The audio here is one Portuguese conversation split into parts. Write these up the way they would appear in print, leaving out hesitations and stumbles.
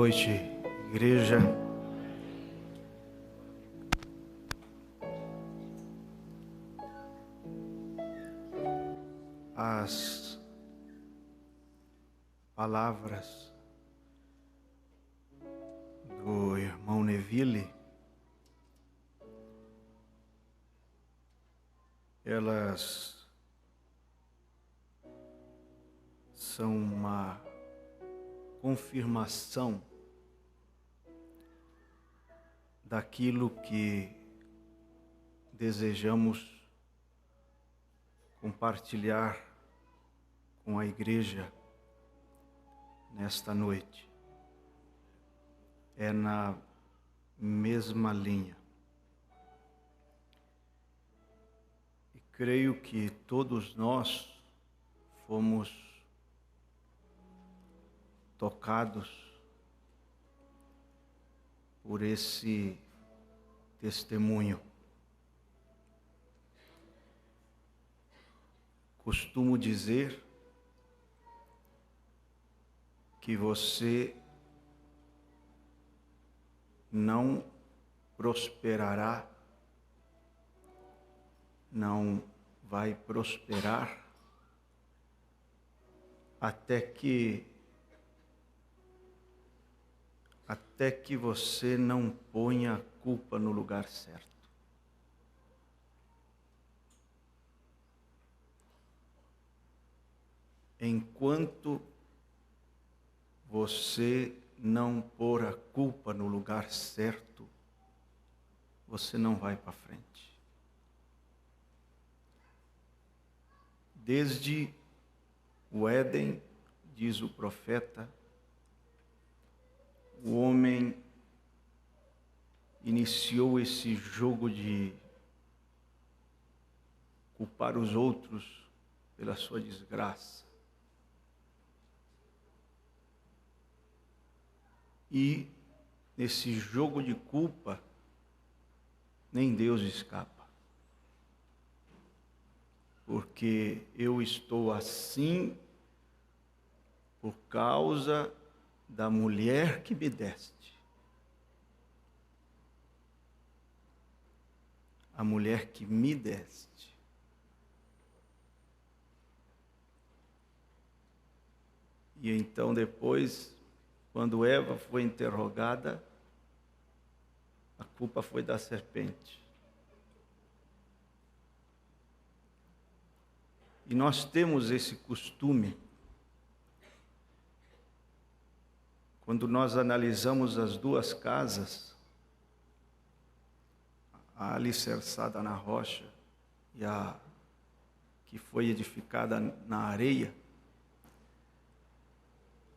noite, igreja. As palavras do irmão Neville, elas são uma confirmação daquilo que desejamos compartilhar com a igreja nesta noite. É na mesma linha. E creio que todos nós fomos tocados por esse testemunho. Costumo dizer que você não prosperará, não vai prosperar até que você não ponha a culpa no lugar certo. Enquanto você não pôr a culpa no lugar certo, você não vai para frente. Desde o Éden, diz o profeta, o homem iniciou esse jogo de culpar os outros pela sua desgraça. E nesse jogo de culpa, nem Deus escapa. Porque eu estou assim por causa da mulher que me deste. A mulher que me deste. E então depois, quando Eva foi interrogada, a culpa foi da serpente. E nós temos esse costume, quando nós analisamos as duas casas, a alicerçada na rocha e a que foi edificada na areia,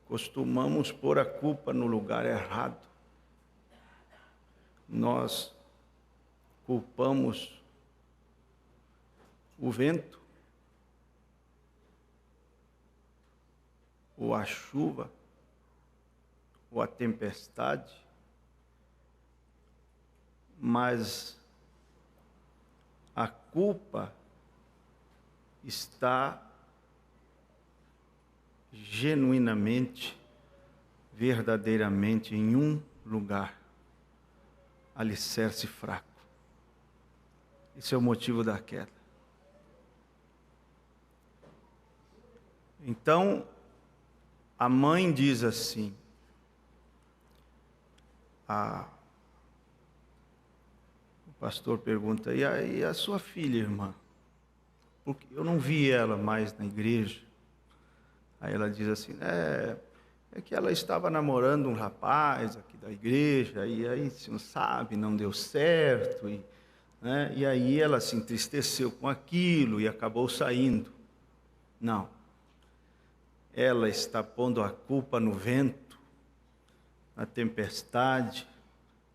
costumamos pôr a culpa no lugar errado. Nós culpamos o vento, ou a chuva, ou a tempestade, mas a culpa está genuinamente, verdadeiramente em um lugar, alicerce fraco. Esse é o motivo da queda. Então, a mãe diz assim, o pastor pergunta, e a sua filha, irmã? Porque eu não vi ela mais na igreja. Aí ela diz assim, é que ela estava namorando um rapaz aqui da igreja, e aí, você não sabe, não deu certo, e aí ela se entristeceu com aquilo e acabou saindo. Não. Ela está pondo a culpa no vento, na tempestade,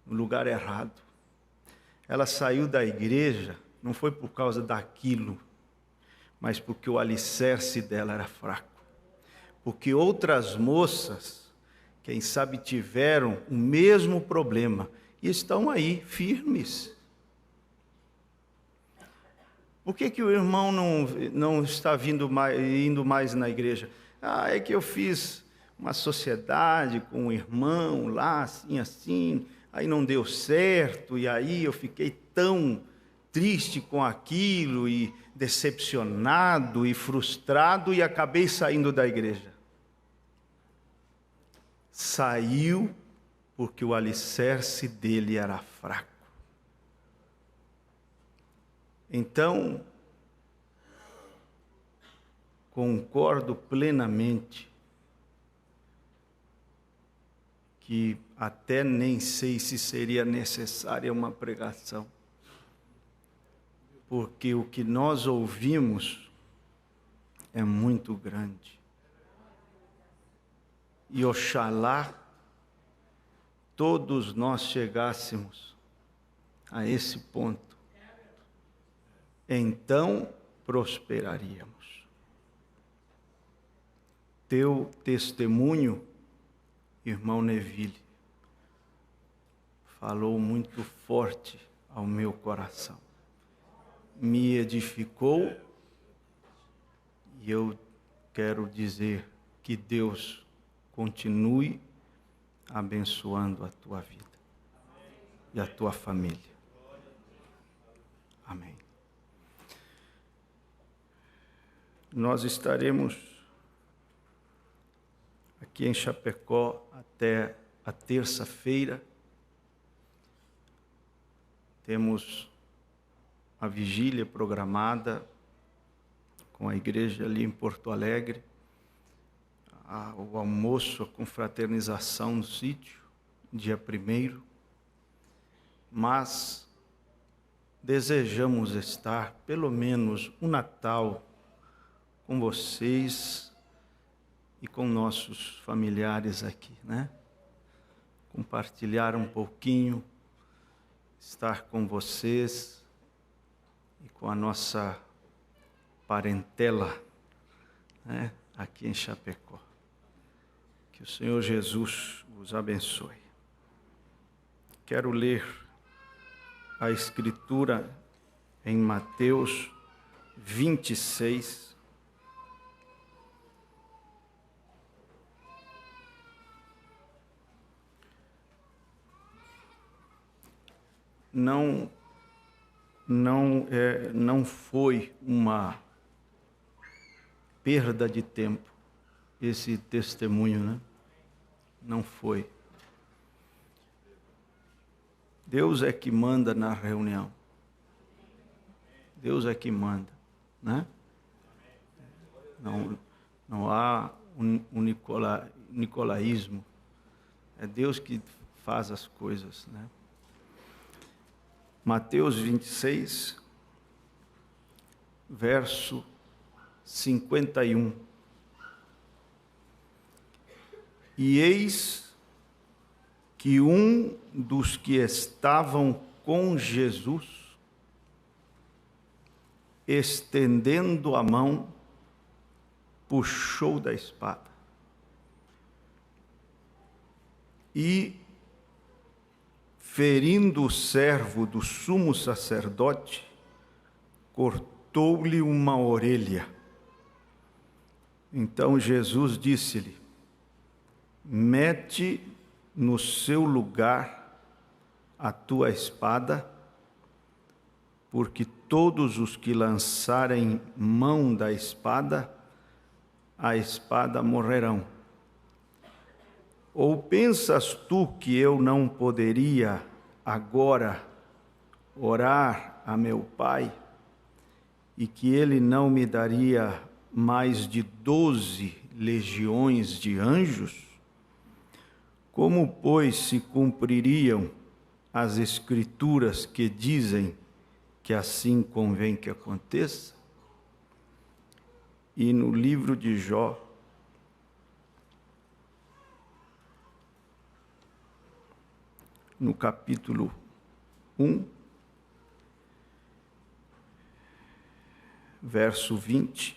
no lugar errado. Ela saiu da igreja, não foi por causa daquilo, mas porque o alicerce dela era fraco. Porque outras moças, quem sabe, tiveram o mesmo problema e estão aí firmes. Por que o irmão não está indo mais na igreja? É que eu fiz uma sociedade com um irmão lá, assim, aí não deu certo, e aí eu fiquei tão triste com aquilo, e decepcionado, e frustrado, e acabei saindo da igreja. Saiu porque o alicerce dele era fraco. Então, concordo plenamente que até nem sei se seria necessária uma pregação, porque o que nós ouvimos é muito grande. E oxalá todos nós chegássemos a esse ponto, então prosperaríamos. Teu testemunho, irmão Neville, falou muito forte ao meu coração. Me edificou, e eu quero dizer que Deus continue abençoando a tua vida e a tua família. Amém. Nós estaremos aqui em Chapecó até a terça-feira. Temos a vigília programada com a igreja ali em Porto Alegre, o almoço, a confraternização no sítio, dia 1º, mas desejamos estar pelo menos um Natal com vocês e com nossos familiares aqui, né? Compartilhar um pouquinho, estar com vocês e com a nossa parentela, né? Aqui em Chapecó. Que o Senhor Jesus os abençoe. Quero ler a Escritura em Mateus 26. Não foi uma perda de tempo esse testemunho, né? Não foi. Deus é que manda na reunião. Deus é que manda, né? Não há um nicolaísmo. É Deus que faz as coisas, né? Mateus 26, verso 51. E eis que um dos que estavam com Jesus, estendendo a mão, puxou da espada e, ferindo o servo do sumo sacerdote, cortou-lhe uma orelha. Então Jesus disse-lhe: mete no seu lugar a tua espada, porque todos os que lançarem mão da espada, a espada morrerão. Ou pensas tu que eu não poderia agora orar a meu Pai, e que ele não me daria mais de 12 legiões de anjos? Como, pois, se cumpririam as Escrituras que dizem que assim convém que aconteça? E no livro de Jó, no capítulo 1, verso 20,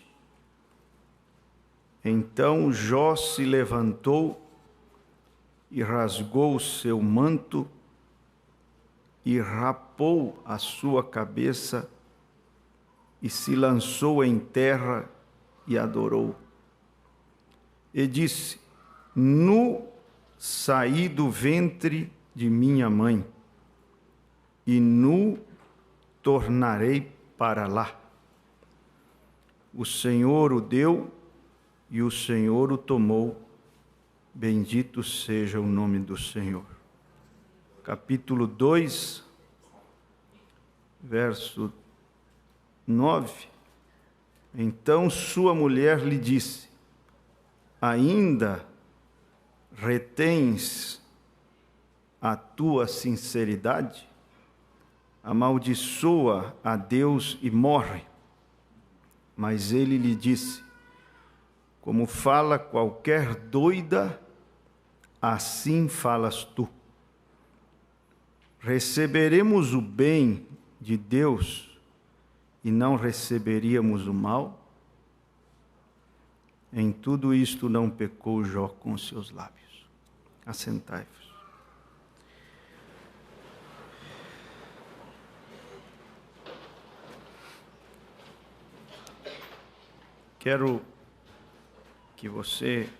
então Jó se levantou e rasgou o seu manto e rapou a sua cabeça e se lançou em terra e adorou. E disse: Nu saí do ventre de minha mãe, e nu tornarei para lá. O Senhor o deu e o Senhor o tomou. Bendito seja o nome do Senhor. Capítulo 2, verso 9. Então sua mulher lhe disse: ainda retens a tua sinceridade? Amaldiçoa a Deus e morre. Mas ele lhe disse: como fala qualquer doida, assim falas tu. Receberemos o bem de Deus e não receberíamos o mal? Em tudo isto não pecou Jó com os seus lábios. Assentai-vos. Quero que você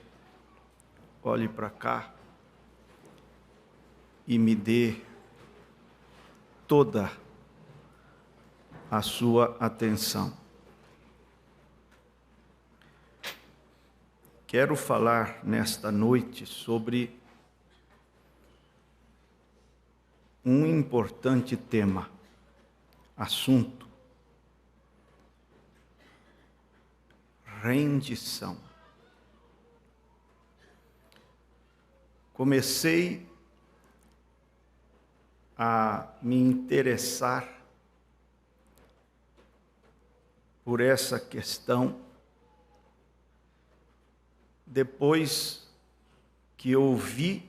olhe para cá e me dê toda a sua atenção. Quero falar nesta noite sobre um importante tema, assunto: rendição. Comecei a me interessar por essa questão depois que ouvi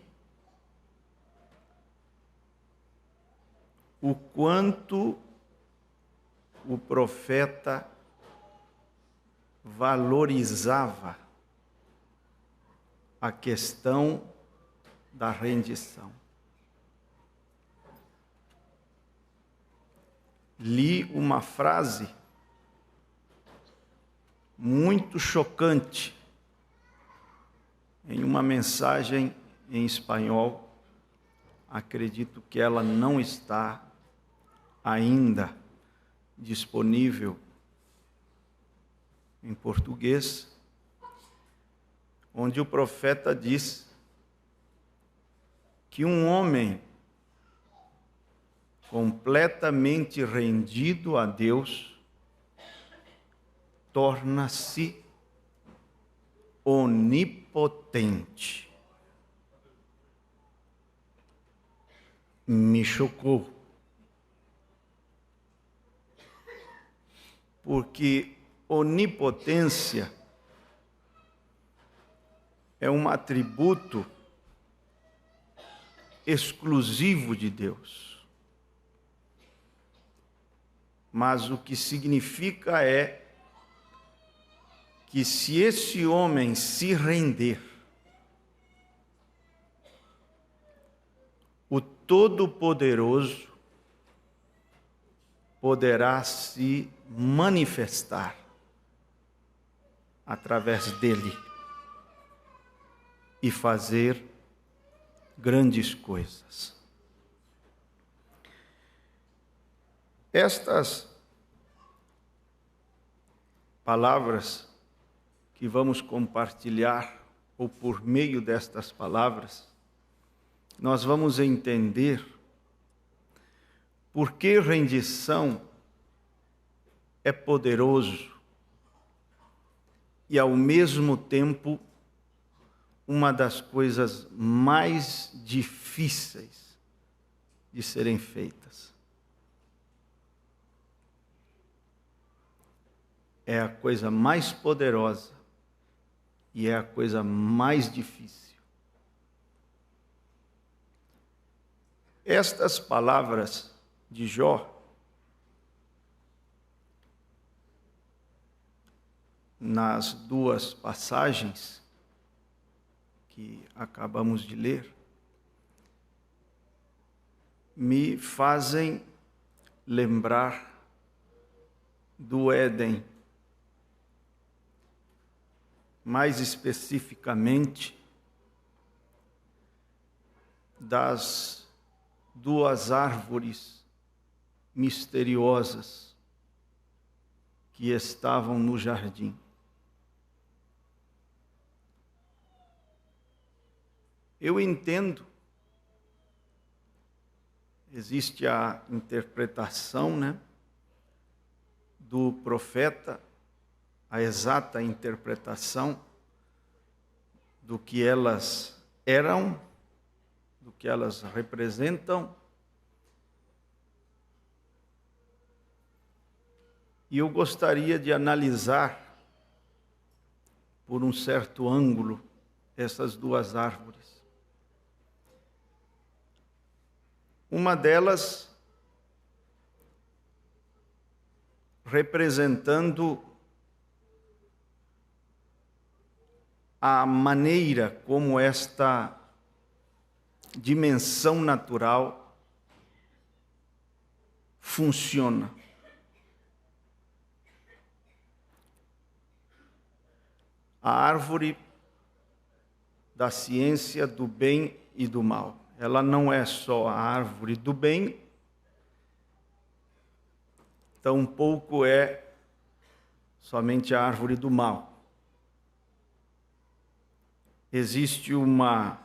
o quanto o profeta valorizava a questão da rendição. Li uma frase muito chocante em uma mensagem em espanhol. Acredito que ela não está ainda disponível em português, onde o profeta diz que um homem completamente rendido a Deus torna-se onipotente. Me chocou, porque onipotência é um atributo exclusivo de Deus. Mas o que significa é que se esse homem se render, o Todo-Poderoso poderá se manifestar através dele e fazer grandes coisas. Estas palavras que vamos compartilhar, ou por meio destas palavras, nós vamos entender por que rendição é poderoso e, ao mesmo tempo, uma das coisas mais difíceis de serem feitas. É a coisa mais poderosa e é a coisa mais difícil. Estas palavras de Jó nas duas passagens que acabamos de ler me fazem lembrar do Éden, mais especificamente das duas árvores misteriosas que estavam no jardim. Eu entendo, existe a interpretação, do profeta, a exata interpretação do que elas eram, do que elas representam. E eu gostaria de analisar, por um certo ângulo, essas duas árvores. Uma delas representando a maneira como esta dimensão natural funciona. A árvore da ciência do bem e do mal. Ela não é só a árvore do bem, tampouco é somente a árvore do mal. Existe uma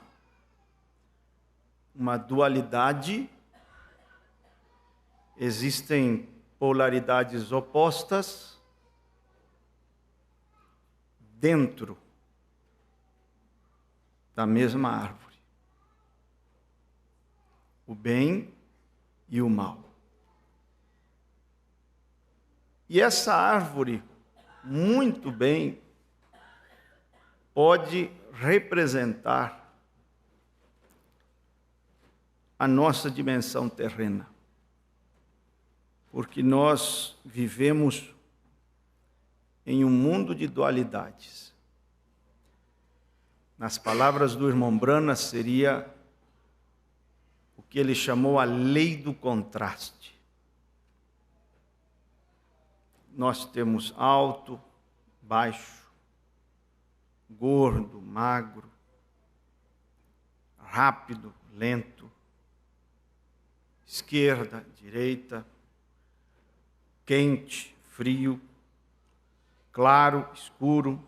dualidade, existem polaridades opostas dentro da mesma árvore. O bem e o mal. E essa árvore, muito bem, pode representar a nossa dimensão terrena. Porque nós vivemos em um mundo de dualidades. Nas palavras do irmão Branas, seria o que ele chamou a lei do contraste. Nós temos alto, baixo, gordo, magro, rápido, lento, esquerda, direita, quente, frio, claro, escuro.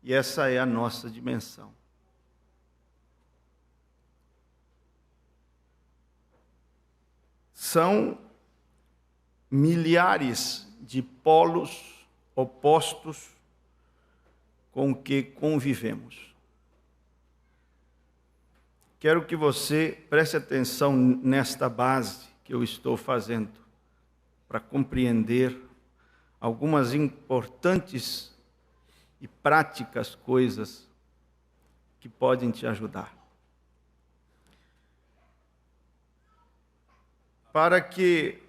E essa é a nossa dimensão. São milhares de polos opostos com que convivemos. Quero que você preste atenção nesta base que eu estou fazendo para compreender algumas importantes e práticas coisas que podem te ajudar. Para que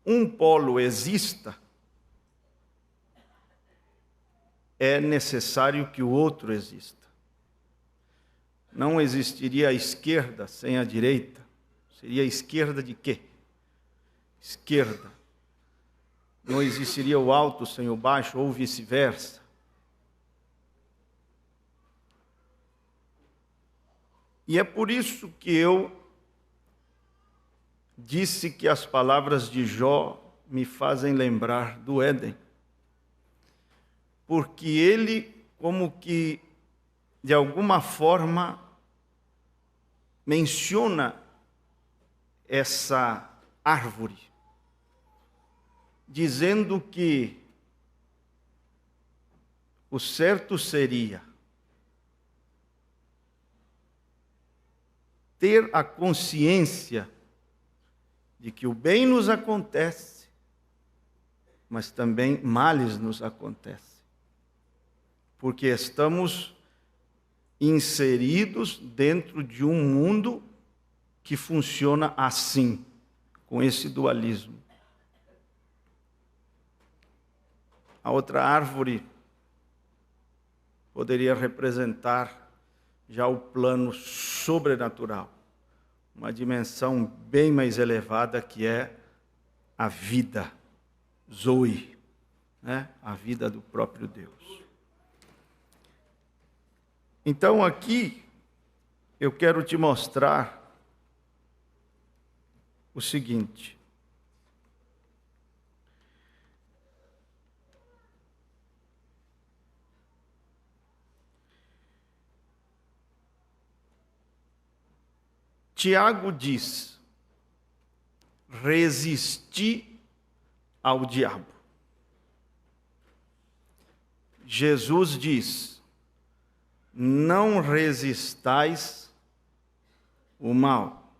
um polo exista, é necessário que o outro exista. Não existiria a esquerda sem a direita. Seria a esquerda de quê? Esquerda. Não existiria o alto sem o baixo, ou vice-versa. E é por isso que eu disse que as palavras de Jó me fazem lembrar do Éden. Porque ele, como que, de alguma forma, menciona essa árvore, dizendo que o certo seria ter a consciência de que o bem nos acontece, mas também males nos acontecem. Porque estamos inseridos dentro de um mundo que funciona assim, com esse dualismo. A outra árvore poderia representar já o plano sobrenatural, uma dimensão bem mais elevada que é a vida, Zoe, a vida do próprio Deus. Então aqui eu quero te mostrar o seguinte. Tiago diz: resisti ao diabo. Jesus diz: não resistais o mal.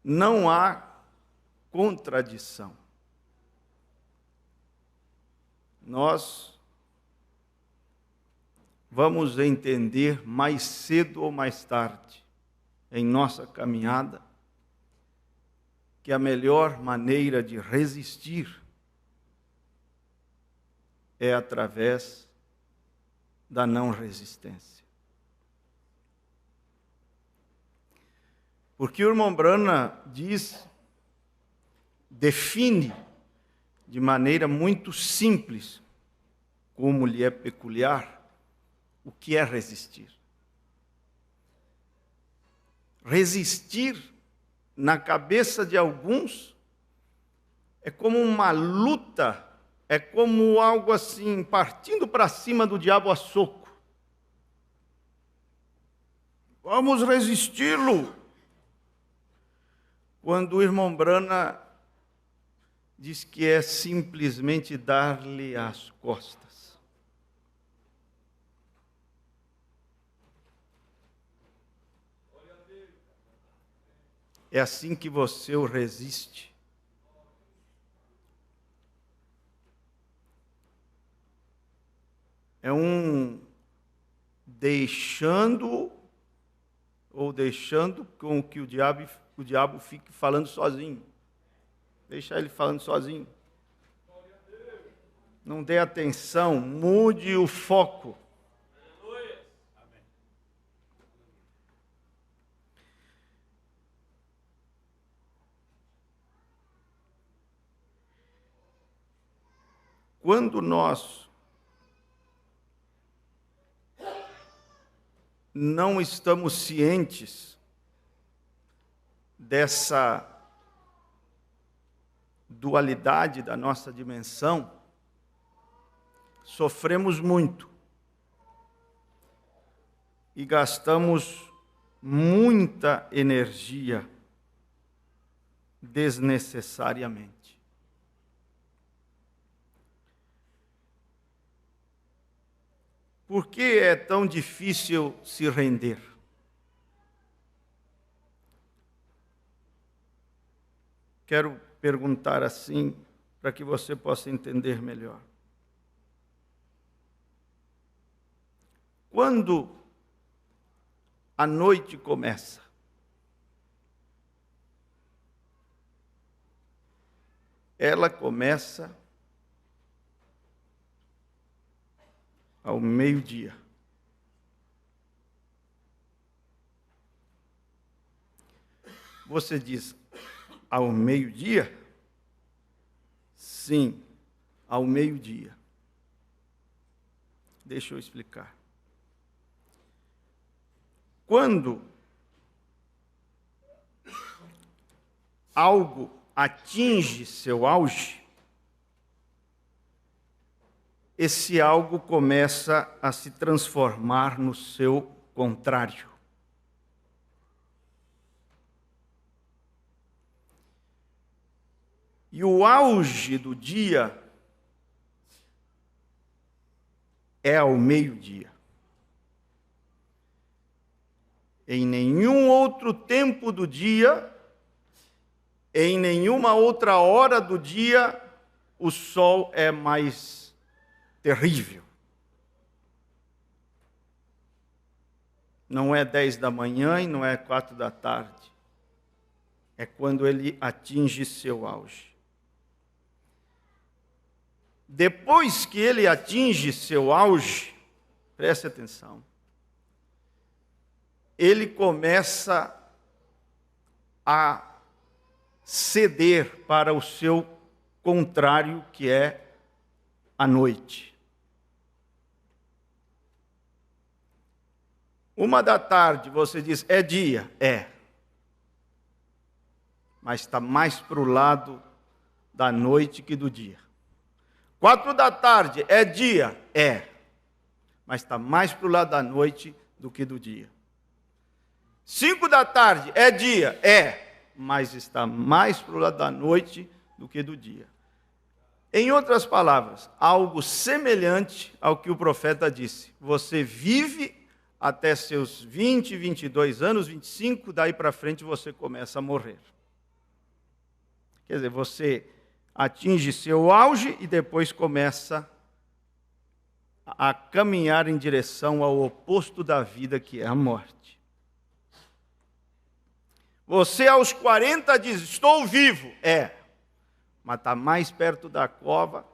Não há contradição. Nós vamos entender mais cedo ou mais tarde, em nossa caminhada, que a melhor maneira de resistir é através da não resistência. Porque o irmão Branham define de maneira muito simples, como lhe é peculiar, o que é resistir. Resistir, na cabeça de alguns, é como uma luta, é como algo assim, partindo para cima do diabo a soco. Vamos resisti-lo. Quando o irmão Branham diz que é simplesmente dar-lhe as costas. É assim que você o resiste. É um deixando com que o diabo fique falando sozinho. Deixa ele falando sozinho. Não dê atenção, mude o foco. Quando nós não estamos cientes dessa dualidade da nossa dimensão, sofremos muito e gastamos muita energia desnecessariamente. Por que é tão difícil se render? Quero perguntar assim, para que você possa entender melhor. Quando a noite começa, ela começa ao meio-dia. Você diz, ao meio-dia? Sim, ao meio-dia. Deixa eu explicar. Quando algo atinge seu auge, esse algo começa a se transformar no seu contrário. E o auge do dia é ao meio-dia. Em nenhum outro tempo do dia, em nenhuma outra hora do dia, o sol é mais terrível. Não é 10 da manhã e não é 4 da tarde. É quando ele atinge seu auge. Depois que ele atinge seu auge, preste atenção, ele começa a ceder para o seu contrário, que é a noite. 1 da tarde, você diz, é dia? É. Mas está mais para o lado da noite que do dia. 4 da tarde, é dia? É. Mas está mais para o lado da noite do que do dia. 5 da tarde, é dia? É. Mas está mais para o lado da noite do que do dia. Em outras palavras, algo semelhante ao que o profeta disse. Você vive até seus 20, 22 anos, 25, daí para frente você começa a morrer. Quer dizer, você atinge seu auge e depois começa a caminhar em direção ao oposto da vida, que é a morte. Você aos 40 diz, estou vivo. É, mas está mais perto da cova.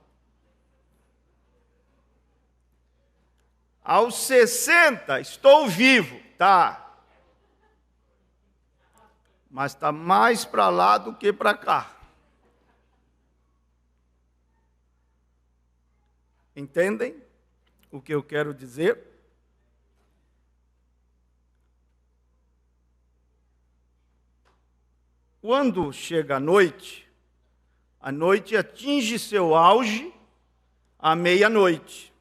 Aos 60, estou vivo. Tá. Mas está mais para lá do que para cá. Entendem o que eu quero dizer? Quando chega a noite atinge seu auge à meia-noite.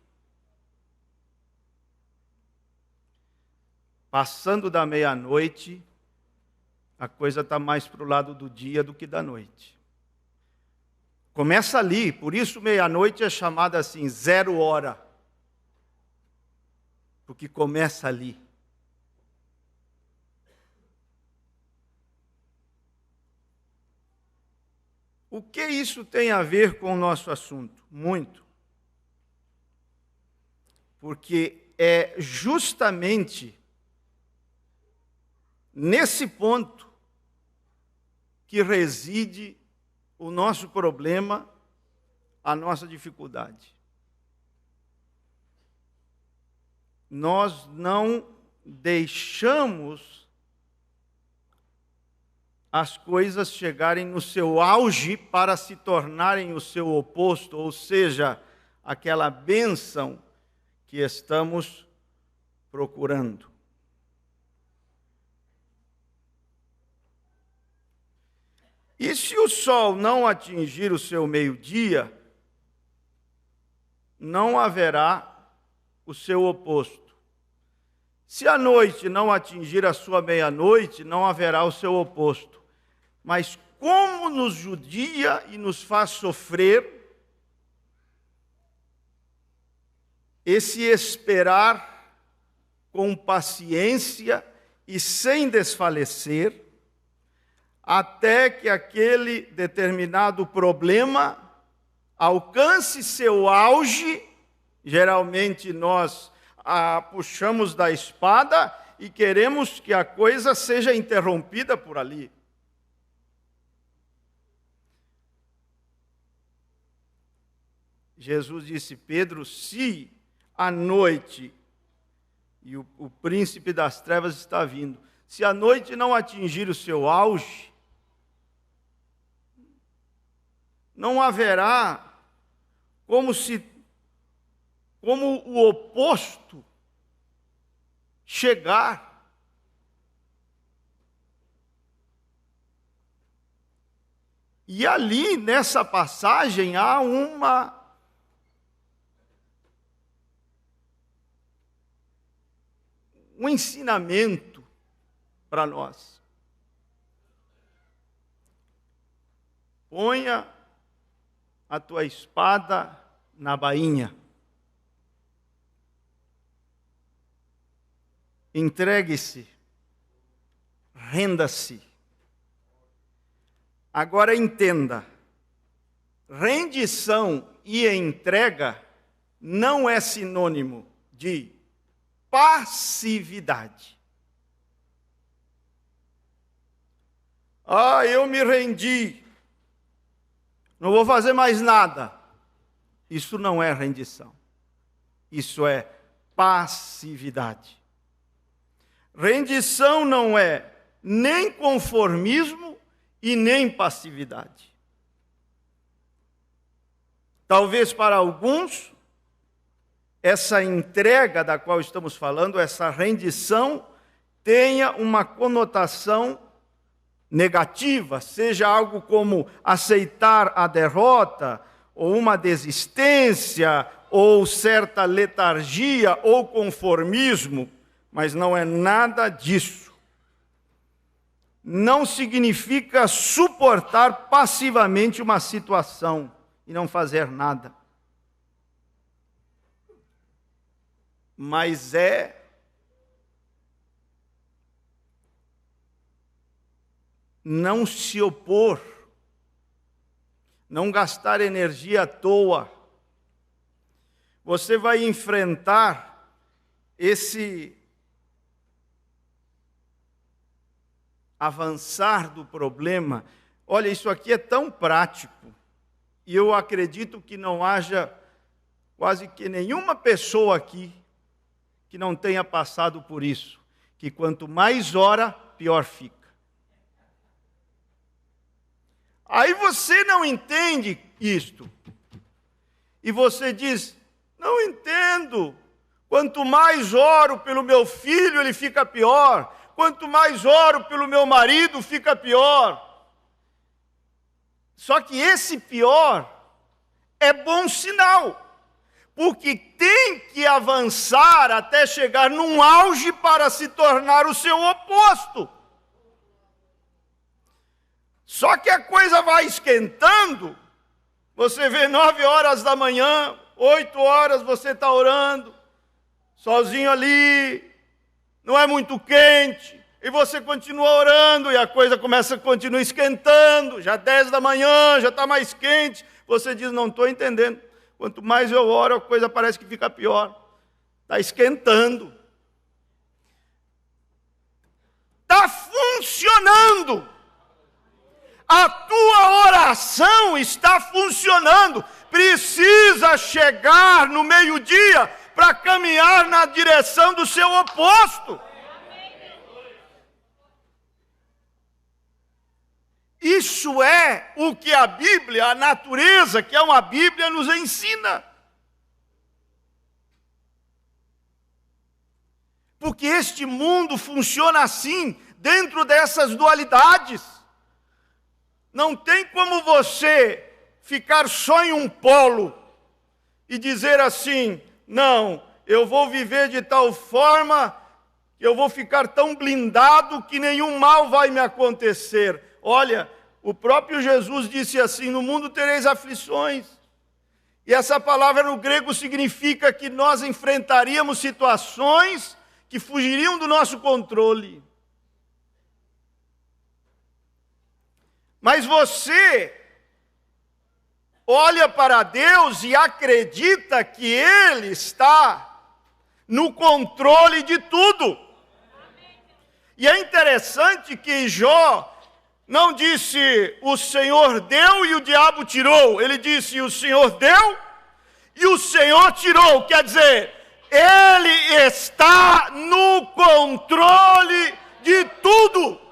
Passando da meia-noite, a coisa está mais para o lado do dia do que da noite. Começa ali, por isso meia-noite é chamada assim, 0 hora. Porque começa ali. O que isso tem a ver com o nosso assunto? Muito. Porque é justamente nesse ponto que reside o nosso problema, a nossa dificuldade. Nós não deixamos as coisas chegarem no seu auge para se tornarem o seu oposto, ou seja, aquela bênção que estamos procurando. E se o sol não atingir o seu meio-dia, não haverá o seu oposto. Se a noite não atingir a sua meia-noite, não haverá o seu oposto. Mas como nos judia e nos faz sofrer esse esperar com paciência e sem desfalecer, até que aquele determinado problema alcance seu auge. Geralmente nós puxamos da espada e queremos que a coisa seja interrompida por ali. Jesus disse, Pedro, se a noite, e o príncipe das trevas está vindo, se a noite não atingir o seu auge, não haverá como o oposto chegar. E ali, nessa passagem, há um ensinamento para nós. Ponha a tua espada na bainha. Entregue-se. Renda-se. Agora entenda. Rendição e entrega não é sinônimo de passividade. Eu me rendi. Não vou fazer mais nada. Isso não é rendição. Isso é passividade. Rendição não é nem conformismo e nem passividade. Talvez para alguns essa entrega da qual estamos falando, essa rendição, tenha uma conotação negativa, seja algo como aceitar a derrota, ou uma desistência, ou certa letargia, ou conformismo, mas não é nada disso. Não significa suportar passivamente uma situação e não fazer nada. Mas é não se opor, não gastar energia à toa. Você vai enfrentar esse avançar do problema. Olha, isso aqui é tão prático, e eu acredito que não haja quase que nenhuma pessoa aqui que não tenha passado por isso, que quanto mais ora, pior fica. Aí você não entende isto, e você diz, não entendo, quanto mais oro pelo meu filho, ele fica pior, quanto mais oro pelo meu marido, fica pior. Só que esse pior é bom sinal, porque tem que avançar até chegar num auge para se tornar o seu oposto. Só que a coisa vai esquentando, você vê 9 horas da manhã, 8 horas você está orando, sozinho ali, não é muito quente, e você continua orando, e a coisa continua esquentando, já 10 da manhã, já está mais quente, você diz, não estou entendendo. Quanto mais eu oro, a coisa parece que fica pior. Está esquentando. Está funcionando. A tua oração está funcionando. Precisa chegar no meio-dia para caminhar na direção do seu oposto. Isso é o que a Bíblia, a natureza, que é uma Bíblia, nos ensina. Porque este mundo funciona assim, dentro dessas dualidades. Não tem como você ficar só em um polo e dizer assim, não, eu vou viver de tal forma que eu vou ficar tão blindado que nenhum mal vai me acontecer. Olha, o próprio Jesus disse assim, no mundo tereis aflições. E essa palavra no grego significa que nós enfrentaríamos situações que fugiriam do nosso controle. Mas você olha para Deus e acredita que Ele está no controle de tudo. E é interessante que Jó não disse, o Senhor deu e o diabo tirou. Ele disse, o Senhor deu e o Senhor tirou. Quer dizer, Ele está no controle de tudo.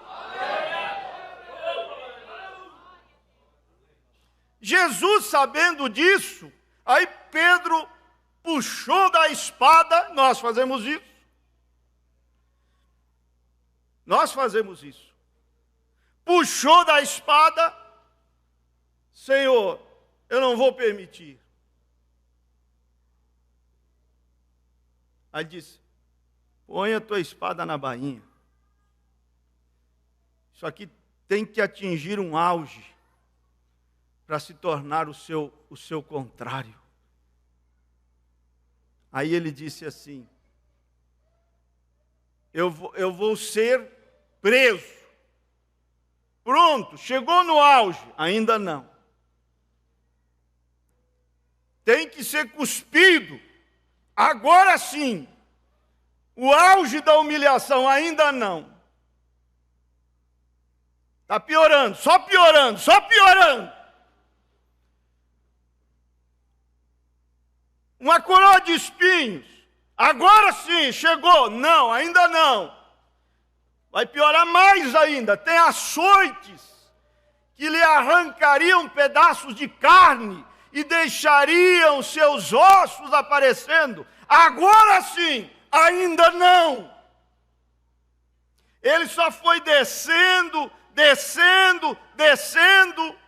Jesus, sabendo disso, aí Pedro puxou da espada, nós fazemos isso. Nós fazemos isso. Puxou da espada, Senhor, eu não vou permitir. Aí disse, põe a tua espada na bainha. Isso aqui tem que atingir um auge para se tornar o seu contrário. Aí ele disse assim, eu vou ser preso. Pronto, chegou no auge, ainda não. Tem que ser cuspido, agora sim. O auge da humilhação, ainda não. Está piorando, só piorando, só piorando. Uma coroa de espinhos, agora sim, chegou. Não, ainda não. Vai piorar mais ainda. Tem açoites que lhe arrancariam pedaços de carne e deixariam seus ossos aparecendo. Agora sim, ainda não. Ele só foi descendo, descendo, descendo.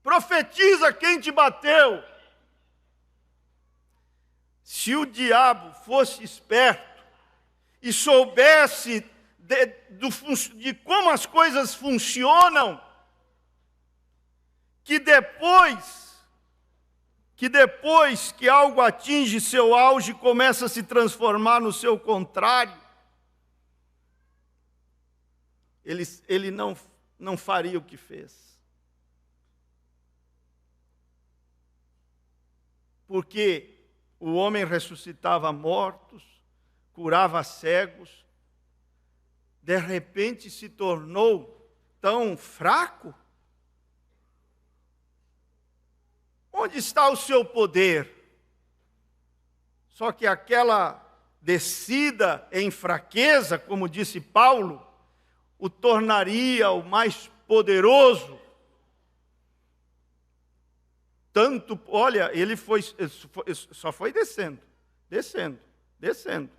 Profetiza quem te bateu. Se o diabo fosse esperto e soubesse de como as coisas funcionam, que depois que algo atinge seu auge, começa a se transformar no seu contrário, ele não faria o que fez. Porque o homem ressuscitava mortos, curava cegos, de repente se tornou tão fraco. Onde está o seu poder? Só que aquela descida em fraqueza, como disse Paulo, o tornaria o mais poderoso. Tanto, olha, ele só foi descendo, descendo, descendo.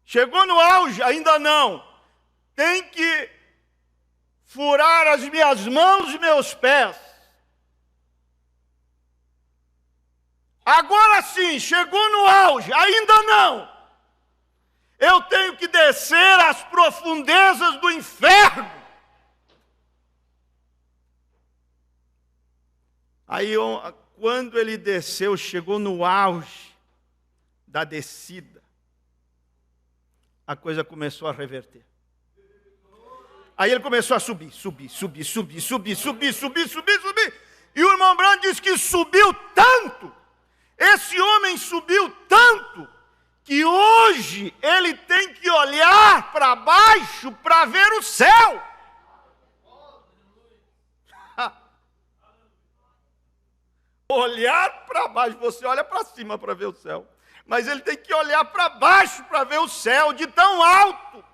Chegou no auge, ainda não. Tem que furar as minhas mãos e meus pés. Agora sim, chegou no auge, ainda não. Eu tenho que descer às profundezas do inferno. Aí, quando ele desceu, chegou no auge da descida, a coisa começou a reverter. Aí ele começou a subir. E o irmão Branham disse que subiu tanto, esse homem subiu tanto, que hoje ele tem que olhar para baixo para ver o céu. Olhar para baixo, você olha para cima para ver o céu, mas ele tem que olhar para baixo para ver o céu, de tão alto.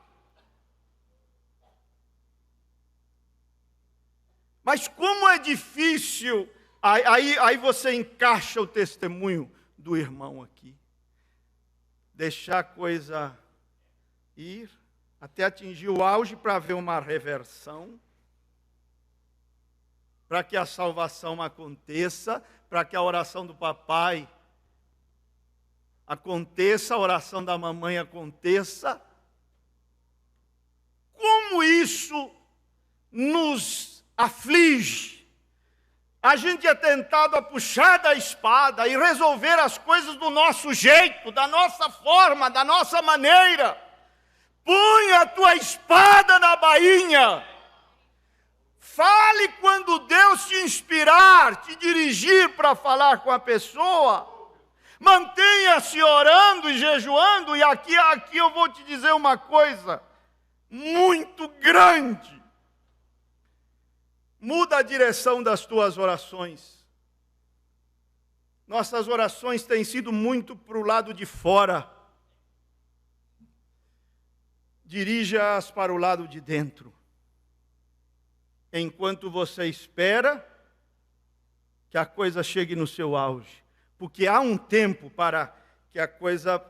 Mas como é difícil, aí você encaixa o testemunho do irmão aqui, deixar a coisa ir, até atingir o auge para ver uma reversão, para que a salvação aconteça, para que a oração do papai aconteça, a oração da mamãe aconteça. Como isso nos aflige? A gente é tentado a puxar da espada e resolver as coisas do nosso jeito, da nossa forma, da nossa maneira. Põe a tua espada na bainha. Fale quando Deus te inspirar, te dirigir para falar com a pessoa. Mantenha-se orando e jejuando. E aqui eu vou te dizer uma coisa muito grande. Muda a direção das tuas orações. Nossas orações têm sido muito para o lado de fora. Dirija-as para o lado de dentro. Enquanto você espera que a coisa chegue no seu auge. Porque há um tempo para que a coisa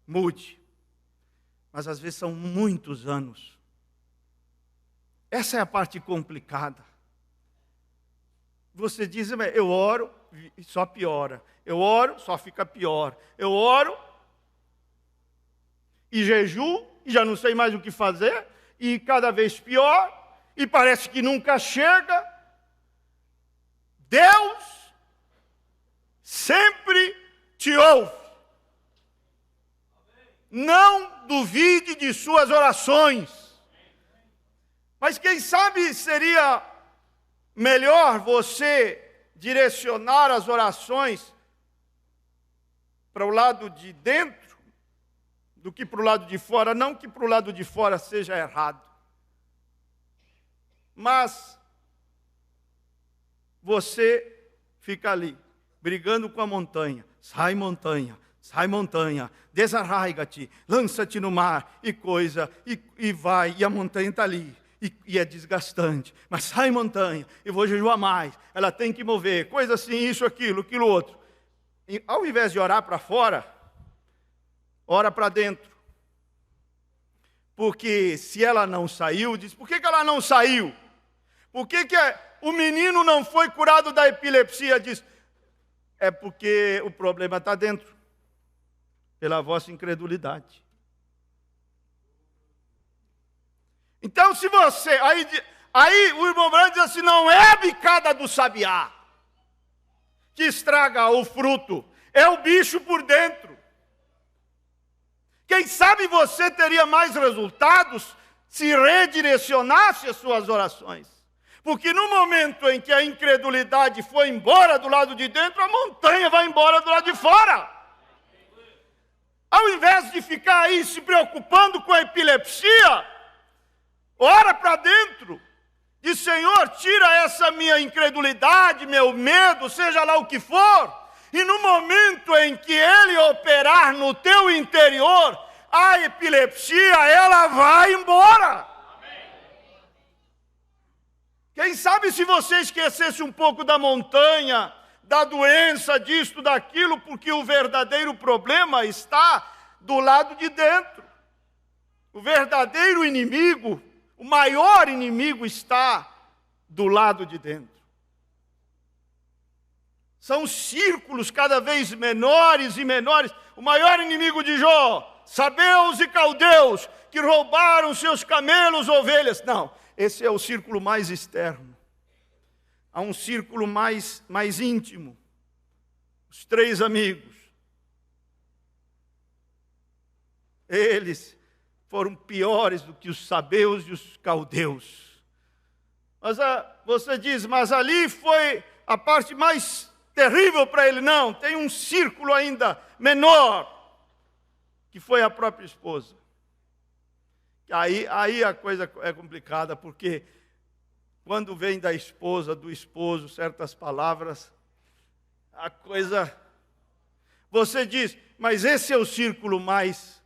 mude. Mas às vezes são muitos anos. Essa é a parte complicada. Você diz, eu oro e só piora. Eu oro, só fica pior. Eu oro e jejuo e já não sei mais o que fazer. E cada vez pior. E parece que nunca chega. Deus sempre te ouve. Não duvide de suas orações. Mas quem sabe seria melhor você direcionar as orações para o lado de dentro do que para o lado de fora. Não que para o lado de fora seja errado. Mas você fica ali, brigando com a montanha. Sai montanha, sai montanha, desarraiga-te, lança-te no mar, e coisa, e vai, e a montanha está ali, e é desgastante, mas sai montanha, eu vou jejuar mais, ela tem que mover, coisa assim, isso, aquilo outro. E, ao invés de orar para fora, ora para dentro. Porque se ela não saiu, diz, por que ela não saiu? Por que o menino não foi curado da epilepsia? Diz, é porque o problema está dentro, pela vossa incredulidade. Então, se você... Aí o irmão Branham diz assim, não é a bicada do sabiá que estraga o fruto, é o bicho por dentro. Quem sabe você teria mais resultados se redirecionasse as suas orações. Porque no momento em que a incredulidade foi embora do lado de dentro, a montanha vai embora do lado de fora. Ao invés de ficar aí se preocupando com a epilepsia, ora para dentro. Diz, Senhor, tira essa minha incredulidade, meu medo, seja lá o que for. E no momento em que Ele operar no teu interior, a epilepsia, ela vai embora. Quem sabe se você esquecesse um pouco da montanha, da doença, disto, daquilo, porque o verdadeiro problema está do lado de dentro. O verdadeiro inimigo, o maior inimigo está do lado de dentro. São círculos cada vez menores e menores. O maior inimigo de Jó, sabeus e caldeus, que roubaram seus camelos, ovelhas. Não, esse é o círculo mais externo. Há um círculo mais íntimo. Os 3 amigos. Eles foram piores do que os sabeus e os caldeus. Mas você diz, mas ali foi a parte mais terrível para ele. Não, tem um círculo ainda menor, que foi a própria esposa. Aí a coisa é complicada, porque quando vem da esposa, do esposo, certas palavras, a coisa... Você diz, mas esse é o círculo mais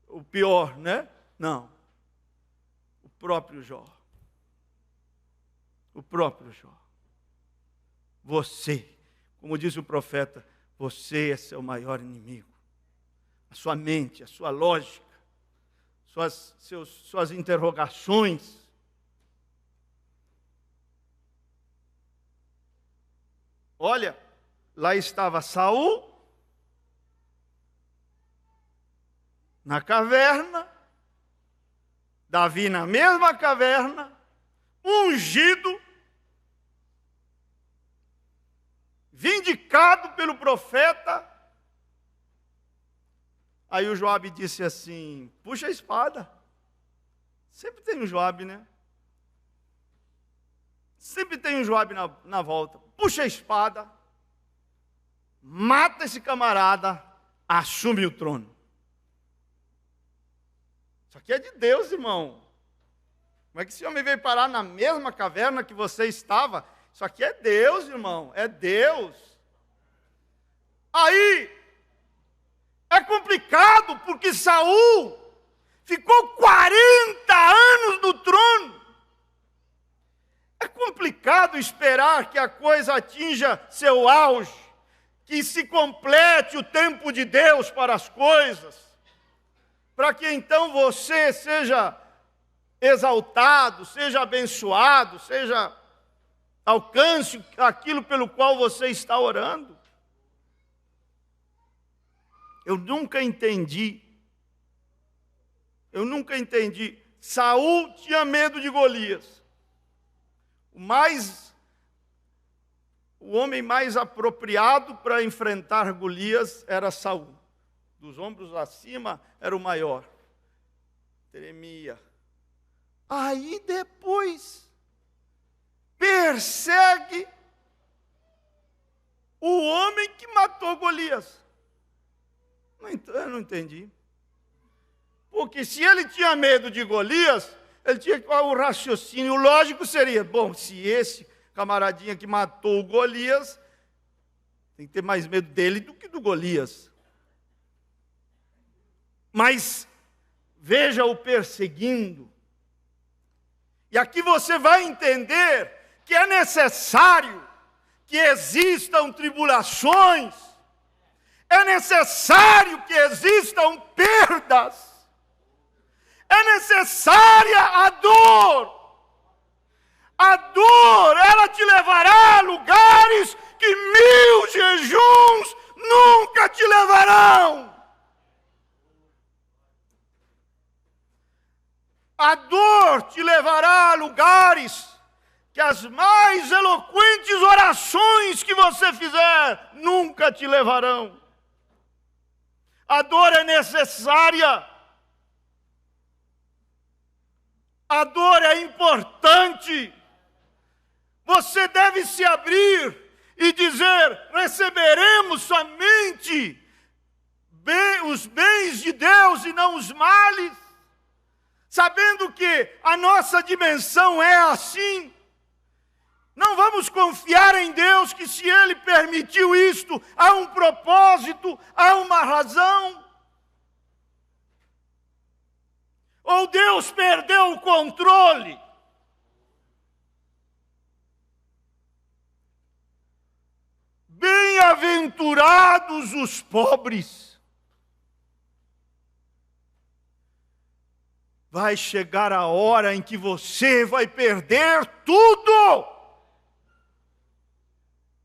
o pior, né? Não. O próprio Jó. O próprio Jó. Você, como diz o profeta, você é seu maior inimigo. A sua mente, a sua lógica, suas interrogações. Olha, lá estava Saul, na caverna, Davi na mesma caverna, ungido, vindicado pelo profeta. Aí o Joabe disse assim, puxa a espada. Sempre tem um Joabe, né? Sempre tem um Joabe na volta. Puxa a espada, mata esse camarada, assume o trono. Isso aqui é de Deus, irmão. Como é que esse homem veio parar na mesma caverna que você estava? Isso aqui é Deus, irmão, é Deus. Aí, é complicado, porque Saul ficou 40 anos no trono. É complicado esperar que a coisa atinja seu auge, que se complete o tempo de Deus para as coisas, para que então você seja exaltado, seja abençoado, alcance aquilo pelo qual você está orando. Eu nunca entendi. Saul tinha medo de Golias. O homem mais apropriado para enfrentar Golias era Saul. Dos ombros acima era o maior. Tremia. Aí depois persegue o homem que matou Golias. Eu não entendi. Porque se ele tinha medo de Golias, ele tinha o raciocínio lógico seria, bom, se esse camaradinha que matou Golias Tem que ter mais medo dele do que do Golias. Mas veja-o perseguindo. E aqui você vai entender que é necessário que existam tribulações, é necessário que existam perdas, é necessária a dor. A dor, ela te levará a lugares que 1000 jejuns nunca te levarão. A dor te levará a lugares que as mais eloquentes orações que você fizer nunca te levarão. A dor é necessária. A dor é importante. Você deve se abrir e dizer: receberemos somente os bens de Deus e não os males, sabendo que a nossa dimensão é assim. Não vamos confiar em Deus que, se Ele permitiu isto, há um propósito, há uma razão. Ou Deus perdeu o controle. Bem-aventurados os pobres. Vai chegar a hora em que você vai perder tudo.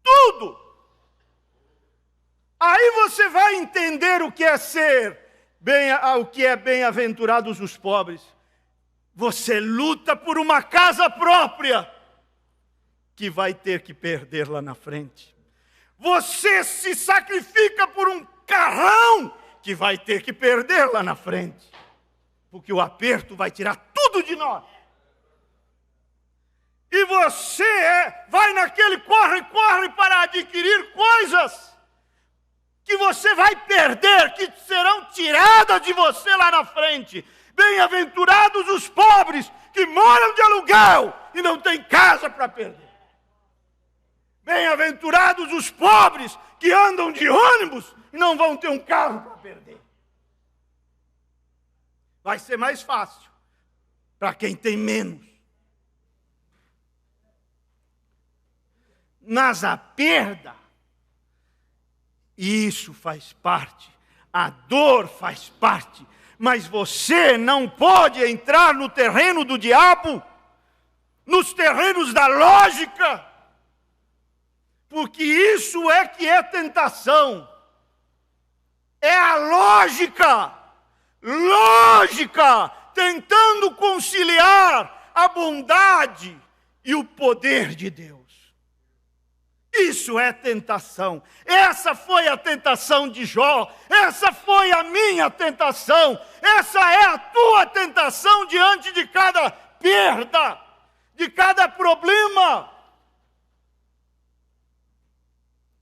Tudo. Aí você vai entender o que é bem-aventurados os pobres. Você luta por uma casa própria que vai ter que perder lá na frente. Você se sacrifica por um carrão que vai ter que perder lá na frente. Porque o aperto vai tirar tudo de nós. E você vai naquele corre-corre para adquirir coisas que você vai perder, que serão tiradas de você lá na frente. Bem-aventurados os pobres que moram de aluguel e não têm casa para perder. Bem-aventurados os pobres que andam de ônibus e não vão ter um carro para perder. Vai ser mais fácil para quem tem menos. Mas a perda, isso faz parte, a dor faz parte, mas você não pode entrar no terreno do diabo, nos terrenos da lógica, porque isso é que é tentação. É a lógica, tentando conciliar a bondade e o poder de Deus. Isso é tentação. Essa foi a tentação de Jó. Essa foi a minha tentação. Essa é a tua tentação diante de cada perda, de cada problema.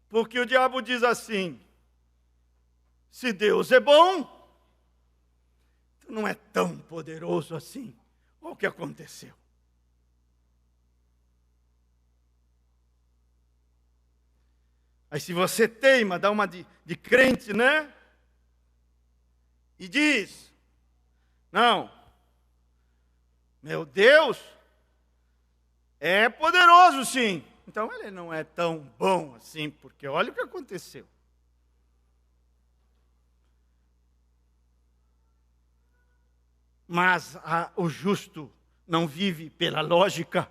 Porque o diabo diz assim: se Deus é bom, não é tão poderoso assim. Olha o que aconteceu. Aí se você teima, dá uma de crente, né? E diz: não, meu Deus é poderoso sim. Então ele não é tão bom assim, porque olha o que aconteceu. Mas o justo não vive pela lógica.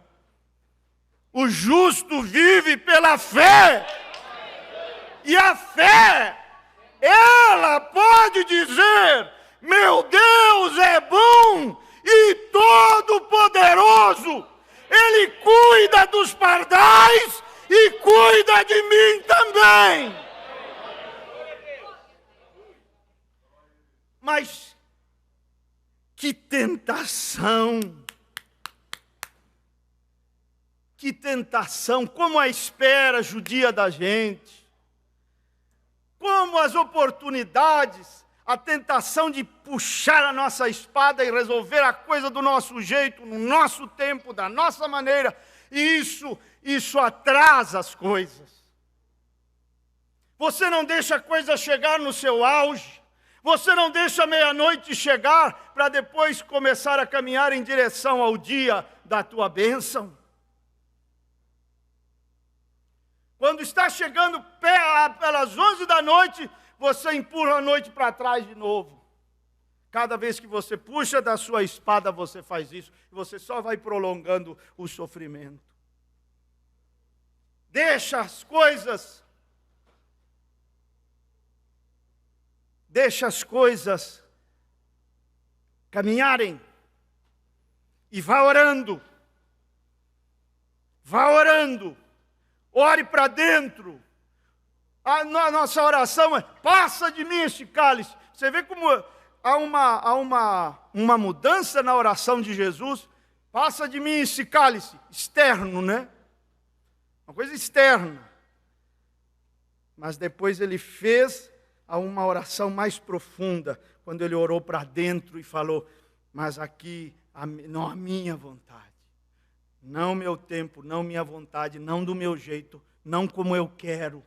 O justo vive pela fé. E a fé, ela pode dizer: meu Deus é bom e todo-poderoso. Ele cuida dos pardais e cuida de mim também. Mas que tentação! Que tentação! Como a espera judia da gente. Como as oportunidades, a tentação de puxar a nossa espada e resolver a coisa do nosso jeito, no nosso tempo, da nossa maneira. E isso atrasa as coisas. Você não deixa a coisa chegar no seu auge. Você não deixa a meia-noite chegar para depois começar a caminhar em direção ao dia da tua bênção. Quando está chegando pelas 11 da noite, você empurra a noite para trás de novo. Cada vez que você puxa da sua espada, você faz isso. E você só vai prolongando o sofrimento. Deixa as coisas caminharem e vá orando. Vá orando. Ore para dentro. A nossa oração é: passa de mim este cálice. Você vê como há uma mudança na oração de Jesus. Passa de mim este cálice. Externo, né? Uma coisa externa. Mas depois ele fez uma oração mais profunda, quando ele orou para dentro e falou: mas aqui, não a minha vontade, não meu tempo, não minha vontade, não do meu jeito, não como eu quero,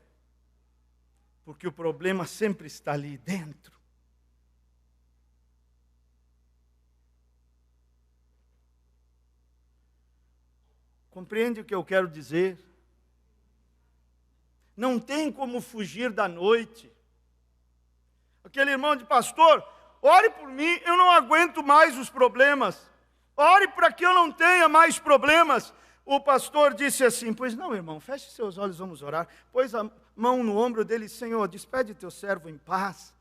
porque o problema sempre está ali dentro. Compreende o que eu quero dizer? Não tem como fugir da noite. Aquele irmão de: pastor, ore por mim, eu não aguento mais os problemas. Ore para que eu não tenha mais problemas. O pastor disse assim: pois não, irmão, feche seus olhos, vamos orar. Pôs a mão no ombro dele: Senhor, despede teu servo em paz.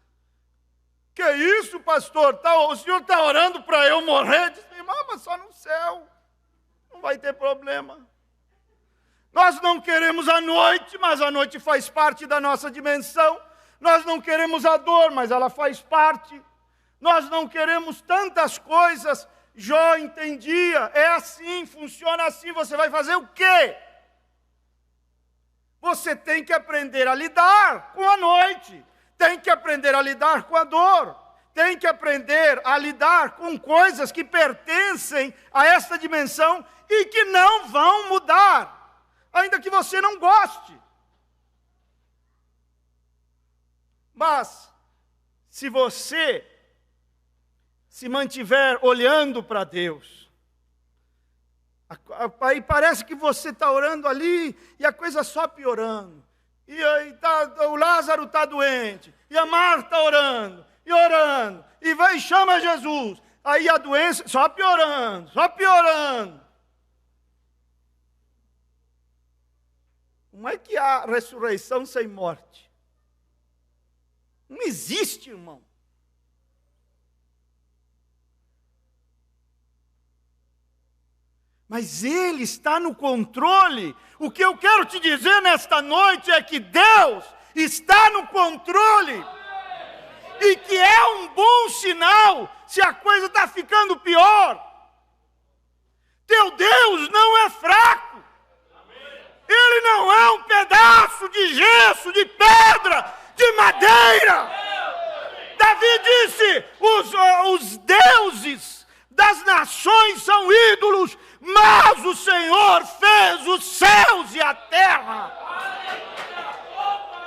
Que isso, pastor? O senhor está orando para eu morrer? Disse: irmão, mas só no céu. Não vai ter problema. Nós não queremos a noite, mas a noite faz parte da nossa dimensão. Nós não queremos a dor, mas ela faz parte. Nós não queremos tantas coisas. Jó entendia, é assim, funciona assim. Você vai fazer o quê? Você tem que aprender a lidar com a noite. Tem que aprender a lidar com a dor. Tem que aprender a lidar com coisas que pertencem a esta dimensão e que não vão mudar, ainda que você não goste. Mas, se você se mantiver olhando para Deus, aí parece que você está orando ali e a coisa só piorando. E aí o Lázaro está doente, e a Marta orando, e vai e chama Jesus. Aí a doença só piorando, só piorando. Como é que há ressurreição sem morte? Não existe, irmão. Mas Ele está no controle. O que eu quero te dizer nesta noite é que Deus está no controle. E que é um bom sinal se a coisa está ficando pior. Teu Deus não é fraco. Ele não é um pedaço de gesso, de pedra, de madeira. Davi disse: os deuses das nações são ídolos, mas o Senhor fez os céus e a terra.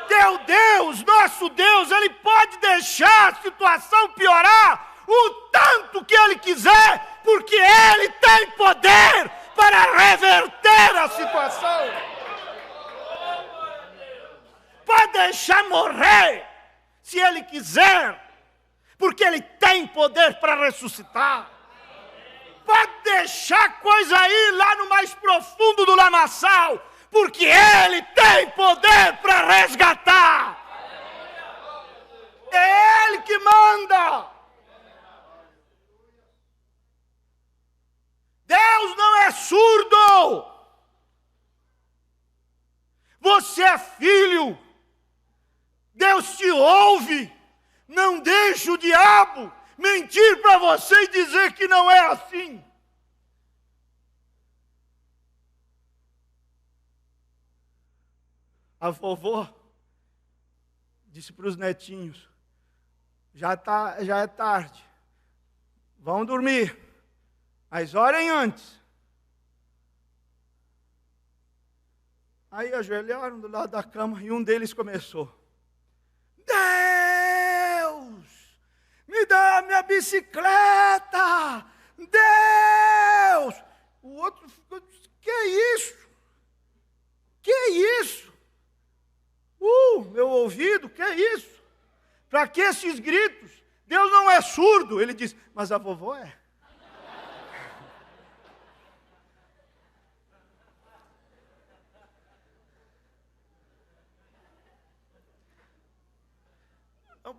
Teu Deus, nosso Deus, Ele pode deixar a situação piorar o tanto que Ele quiser, porque Ele tem poder para reverter a situação. Pode deixar morrer, se Ele quiser, porque Ele tem poder para ressuscitar. Pode deixar a coisa aí lá no mais profundo do lamaçal, porque Ele tem poder para resgatar. É Ele que manda. Deus não é surdo. Você é filho. Deus te ouve. Não deixe o diabo mentir para você e dizer que não é assim. A vovó disse para os netinhos: já é tarde, vão dormir, mas orem antes. Aí ajoelharam do lado da cama e um deles começou: dá minha bicicleta! Deus! O outro ficou, que é isso? Que é isso? Meu ouvido, que é isso? Para que esses gritos? Deus não é surdo. Ele diz, mas a vovó é.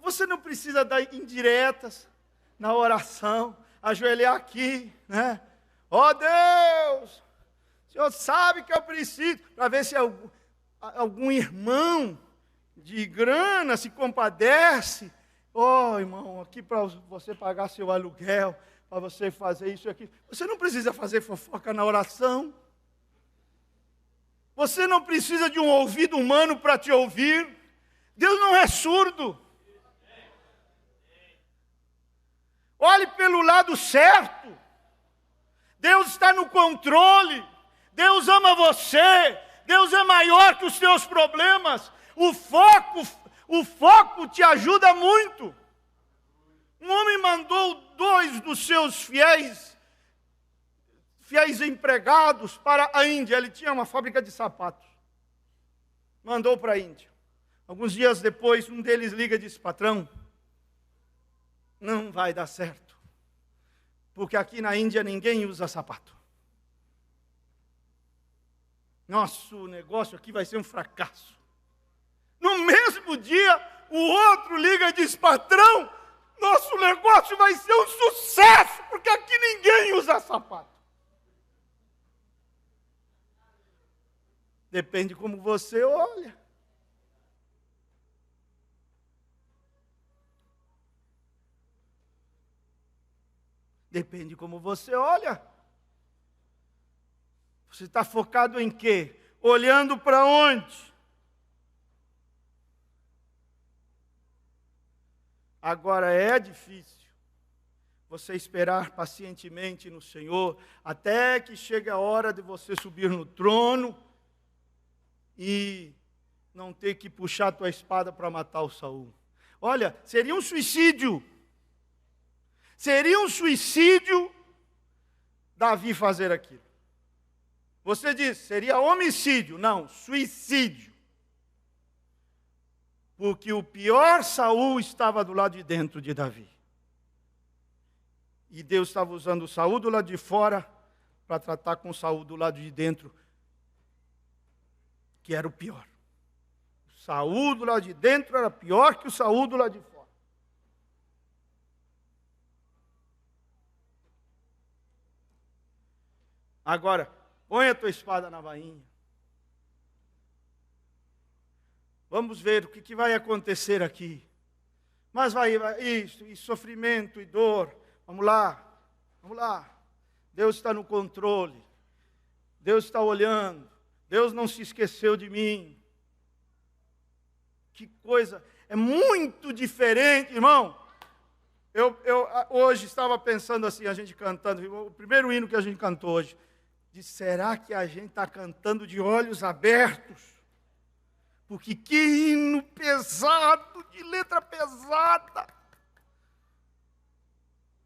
Você não precisa dar indiretas na oração, ajoelhar aqui, né? Ó Deus, o Senhor sabe que eu preciso, para ver se algum irmão de grana se compadece. Irmão, aqui para você pagar seu aluguel, para você fazer isso e aquilo. Você não precisa fazer fofoca na oração. Você não precisa de um ouvido humano para te ouvir. Deus não é surdo. Olhe pelo lado certo. Deus está no controle. Deus ama você. Deus é maior que os seus problemas. O foco te ajuda muito. Um homem mandou 2 dos seus fiéis empregados para a Índia. Ele tinha uma fábrica de sapatos. Mandou para a Índia. Alguns dias depois, um deles liga e diz, patrão, não vai dar certo, porque aqui na Índia ninguém usa sapato. Nosso negócio aqui vai ser um fracasso. No mesmo dia, o outro liga e diz, patrão, nosso negócio vai ser um sucesso, porque aqui ninguém usa sapato. Depende como você olha. Depende como você olha. Você está focado em quê? Olhando para onde? Agora é difícil você esperar pacientemente no Senhor até que chegue a hora de você subir no trono e não ter que puxar a tua espada para matar o Saul. Olha, seria um suicídio. Seria um suicídio Davi fazer aquilo. Você diz, seria homicídio. Não, suicídio. Porque o pior Saul estava do lado de dentro de Davi. E Deus estava usando o Saul do lado de fora para tratar com o Saul do lado de dentro, que era o pior. O Saul do lado de dentro era pior que o Saul do lado de fora. Agora, põe a tua espada na bainha. Vamos ver o que vai acontecer aqui. Mas vai isso, e sofrimento e dor. Vamos lá. Deus está no controle. Deus está olhando. Deus não se esqueceu de mim. Que coisa, é muito diferente, irmão. Eu hoje estava pensando assim, a gente cantando, o primeiro hino que a gente cantou hoje. Será que a gente está cantando de olhos abertos? Porque que hino pesado, de letra pesada.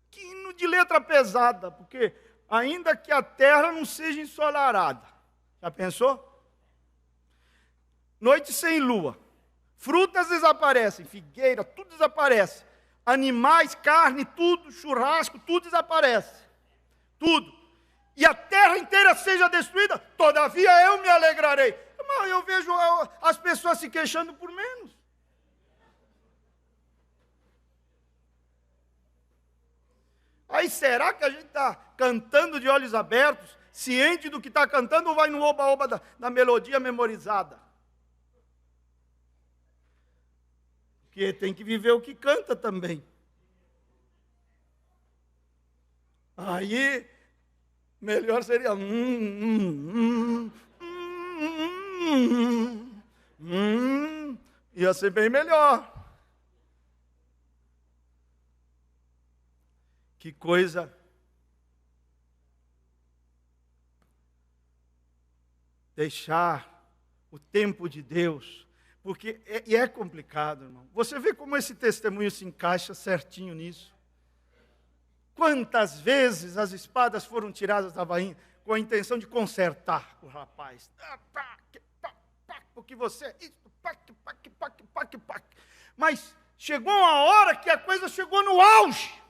Que hino de letra pesada, porque ainda que a terra não seja ensolarada. Já pensou? Noite sem lua. Frutas desaparecem, figueira, tudo desaparece. Animais, carne, tudo, churrasco, tudo desaparece. Tudo. E a terra inteira seja destruída, todavia eu me alegrarei. Irmão, eu vejo as pessoas se queixando por menos. Aí será que a gente está cantando de olhos abertos, ciente do que está cantando, ou vai no oba-oba da melodia memorizada? Porque tem que viver o que canta também. Aí, melhor seria ia ser bem melhor. Que coisa. Deixar o tempo de Deus, porque é complicado, irmão. Você vê como esse testemunho se encaixa certinho nisso. Quantas vezes as espadas foram tiradas da bainha com a intenção de consertar o rapaz. Porque você é isso, mas chegou uma hora que a coisa chegou no auge.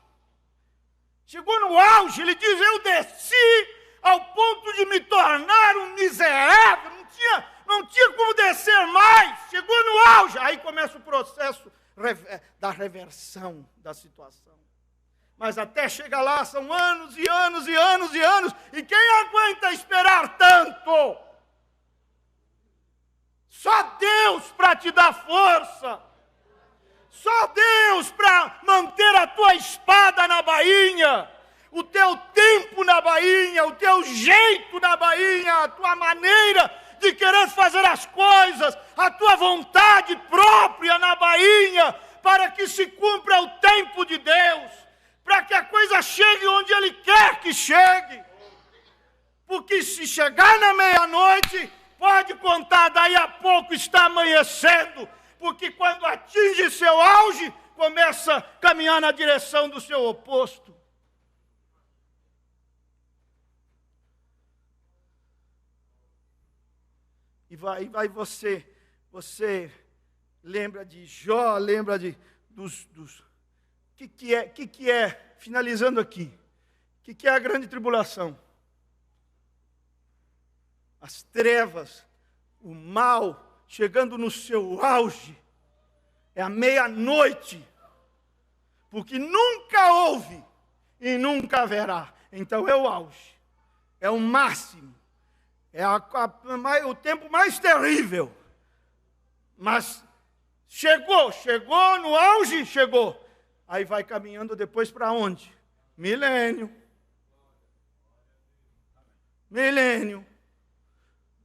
Chegou no auge, ele diz, eu desci ao ponto de me tornar um miserável, não tinha como descer mais, chegou no auge. Aí começa o processo da reversão da situação. Mas até chegar lá são anos e anos e anos e anos, e quem aguenta esperar tanto? Só Deus para te dar força. Só Deus para manter a tua espada na bainha, o teu tempo na bainha, o teu jeito na bainha, a tua maneira de querer fazer as coisas, a tua vontade própria na bainha, para que se cumpra o tempo de Deus, para que a coisa chegue onde Ele quer que chegue. Porque se chegar na meia-noite, pode contar, daí a pouco está amanhecendo, porque quando atinge seu auge, começa a caminhar na direção do seu oposto. E vai você lembra de Jó, lembra dos que é, finalizando aqui, que é a grande tribulação? As trevas, o mal, chegando no seu auge, é a meia-noite, porque nunca houve e nunca haverá. Então é o auge, é o máximo, é o tempo mais terrível. Mas chegou no auge, chegou. Aí vai caminhando depois para onde? Milênio,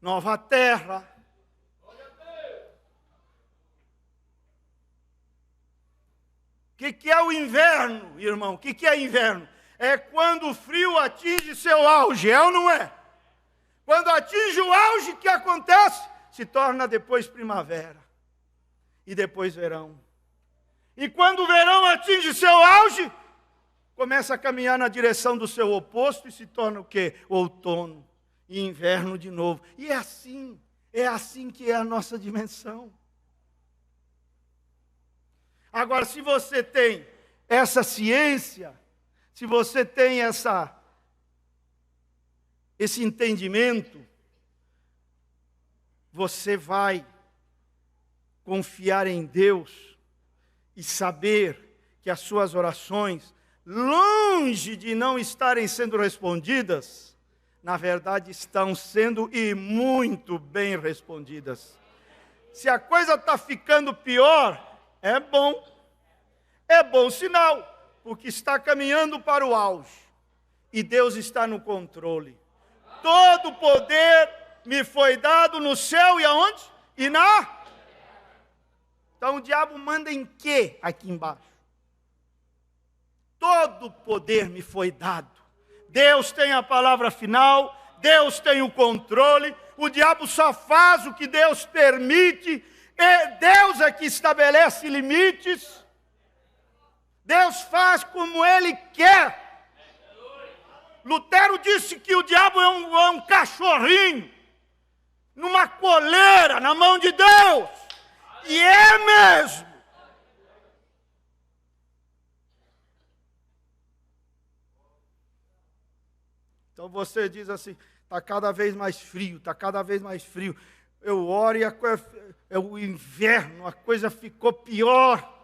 nova terra. O que é o inverno, irmão? O que é inverno? É quando o frio atinge seu auge, é ou não é? Quando atinge o auge, o que acontece? Se torna depois primavera. E depois verão. E quando o verão atinge seu auge, começa a caminhar na direção do seu oposto e se torna o quê? Outono e inverno de novo. E é assim que é a nossa dimensão. Agora, se você tem essa ciência, se você tem esse entendimento, você vai confiar em Deus e saber que as suas orações, longe de não estarem sendo respondidas, na verdade estão sendo e muito bem respondidas. Se a coisa está ficando pior, é bom sinal, porque está caminhando para o auge, e Deus está no controle. Todo poder me foi dado no céu e aonde? E na... Então o diabo manda em quê aqui embaixo? Todo poder me foi dado. Deus tem a palavra final, Deus tem o controle, o diabo só faz o que Deus permite, e Deus é que estabelece limites, Deus faz como Ele quer. Lutero disse que o diabo é um cachorrinho, numa coleira, na mão de Deus, e é mesmo. Então você diz assim, está cada vez mais frio, está cada vez mais frio. Eu oro e é o inverno, a coisa ficou pior.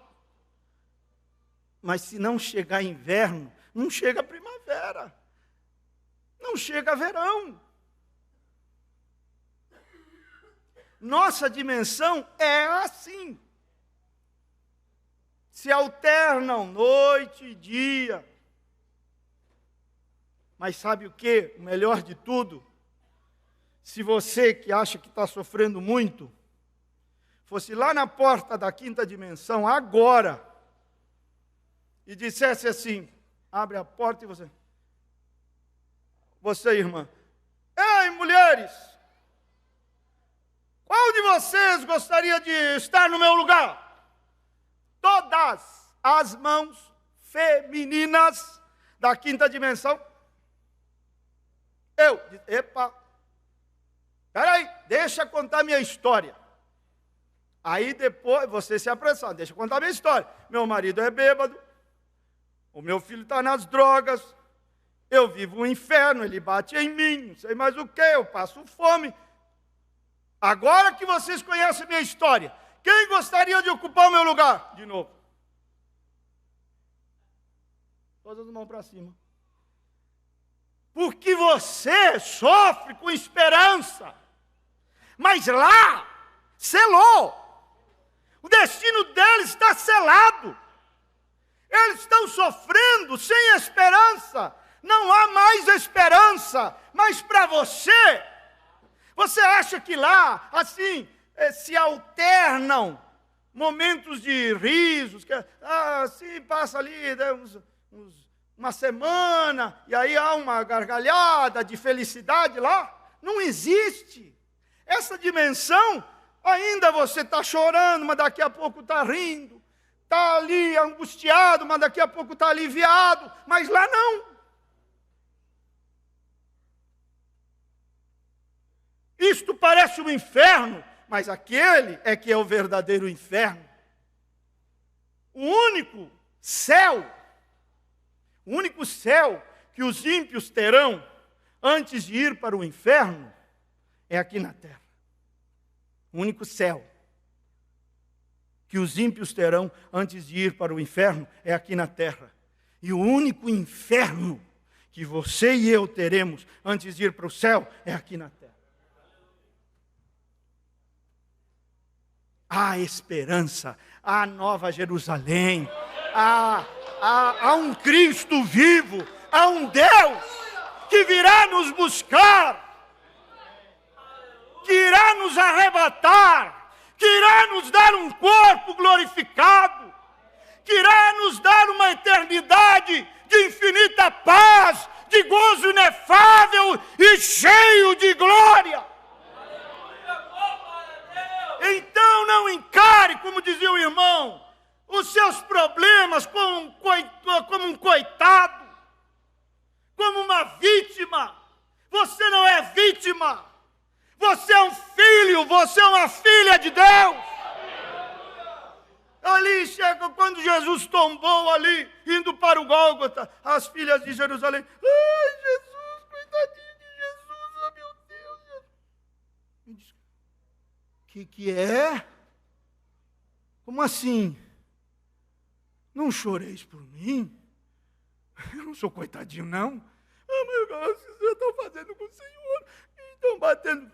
Mas se não chegar inverno, não chega primavera, não chega verão. Nossa dimensão é assim. Se alternam noite e dia. Mas sabe o que? O melhor de tudo, se você que acha que está sofrendo muito, fosse lá na porta da quinta dimensão, agora, e dissesse assim, abre a porta e você irmã, ei mulheres, qual de vocês gostaria de estar no meu lugar? Todas as mãos femininas da quinta dimensão. Epa, peraí, deixa eu contar minha história. Aí depois, você se apressar, deixa eu contar minha história. Meu marido é bêbado, o meu filho está nas drogas, eu vivo um inferno, ele bate em mim, não sei mais o que, eu passo fome. Agora que vocês conhecem minha história, quem gostaria de ocupar o meu lugar? De novo. Todas as mãos para cima. Porque você sofre com esperança. Mas lá, selou. O destino deles está selado. Eles estão sofrendo sem esperança. Não há mais esperança. Mas para você, você acha que lá, assim, se alternam momentos de risos, assim, passa ali, né, uma semana, e aí há uma gargalhada de felicidade lá? Não existe. Essa dimensão, ainda você está chorando, mas daqui a pouco está rindo. Está ali angustiado, mas daqui a pouco está aliviado. Mas lá não. Isto parece um inferno, mas aquele é que é o verdadeiro inferno. O único céu que os ímpios terão antes de ir para o inferno é aqui na terra. O único céu que os ímpios terão antes de ir para o inferno é aqui na terra. E o único inferno que você e eu teremos antes de ir para o céu é aqui na terra. Há esperança, há Nova Jerusalém, há um Cristo vivo, há um Deus que virá nos buscar, que irá nos arrebatar, que irá nos dar um corpo glorificado, que irá nos dar uma eternidade de infinita paz, de gozo inefável e cheio de glória. Então não encare, como dizia o irmão, os seus problemas como um coitado, como uma vítima. Você não é vítima. Você é um filho, você é uma filha de Deus. Ali chega, quando Jesus tombou ali, indo para o Gólgota, as filhas de Jerusalém. Ai, Jesus, coitadinho de Jesus, oh meu Deus. Que é? Como assim? Não choreis por mim? Eu não sou coitadinho, não. Ah, meu Deus, o que vocês estão fazendo com o Senhor? Estão batendo.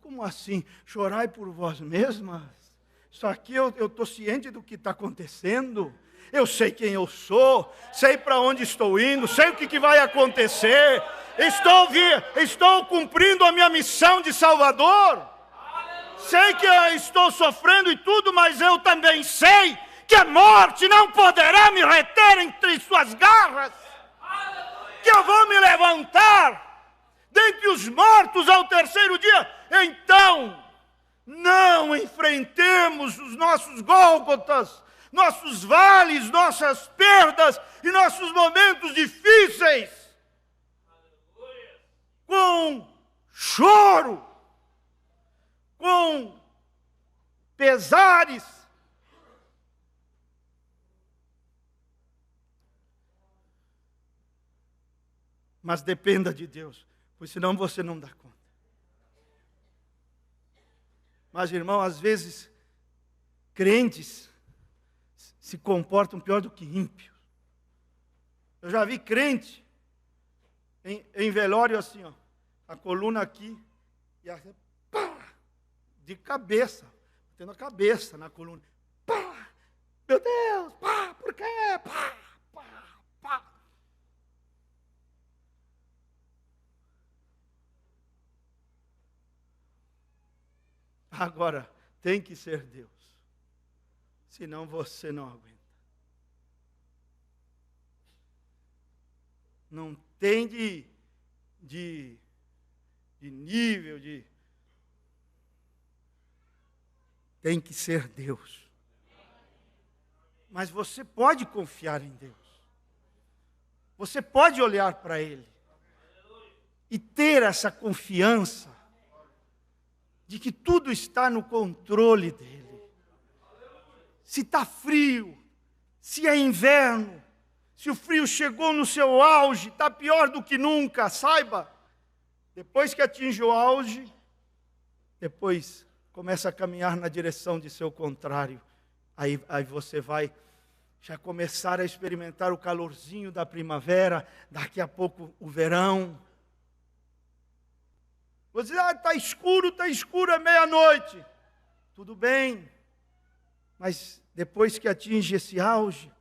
Como assim? Chorai por vós mesmas? Só que eu estou ciente do que está acontecendo. Eu sei quem eu sou, sei para onde estou indo, sei o que vai acontecer. Estou cumprindo a minha missão de Salvador. Sei que eu estou sofrendo e tudo, mas eu também sei que a morte não poderá me reter entre suas garras. Que eu vou me levantar dentre os mortos ao terceiro dia. Então, não enfrentemos os nossos Gólgotas, nossos vales, nossas perdas e nossos momentos difíceis com choro, com pesares. Mas dependa de Deus, pois senão você não dá conta. Mas, irmão, às vezes, crentes se comportam pior do que ímpios. Eu já vi crente em velório assim, ó, a coluna aqui, e a, pá, de cabeça, tendo a cabeça na coluna. Pá, meu Deus, pá, por quê? Pá, pá, pá. Agora, tem que ser Deus. Senão você não aguenta. Não tem de nível, tem que ser Deus. Mas você pode confiar em Deus. Você pode olhar para Ele e ter essa confiança de que tudo está no controle dEle. Se está frio, se é inverno, se o frio chegou no seu auge, está pior do que nunca, saiba, depois que atinge o auge, depois começa a caminhar na direção de seu contrário. Aí você vai já começar a experimentar o calorzinho da primavera, daqui a pouco o verão. Você diz, está escuro, é meia-noite. Tudo bem, mas depois que atinge esse auge,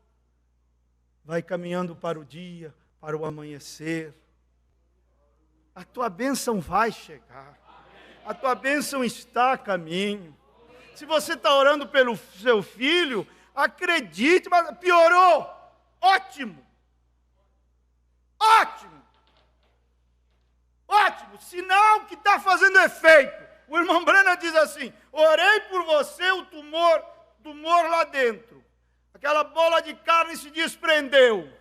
vai caminhando para o dia, para o amanhecer. A tua bênção vai chegar. A tua bênção está a caminho. Se você está orando pelo seu filho, acredite, mas piorou. Ótimo. Ótimo. Ótimo. Sinal que está fazendo efeito. O irmão Brana diz assim, orei por você, o tumor lá dentro. Aquela bola de carne se desprendeu.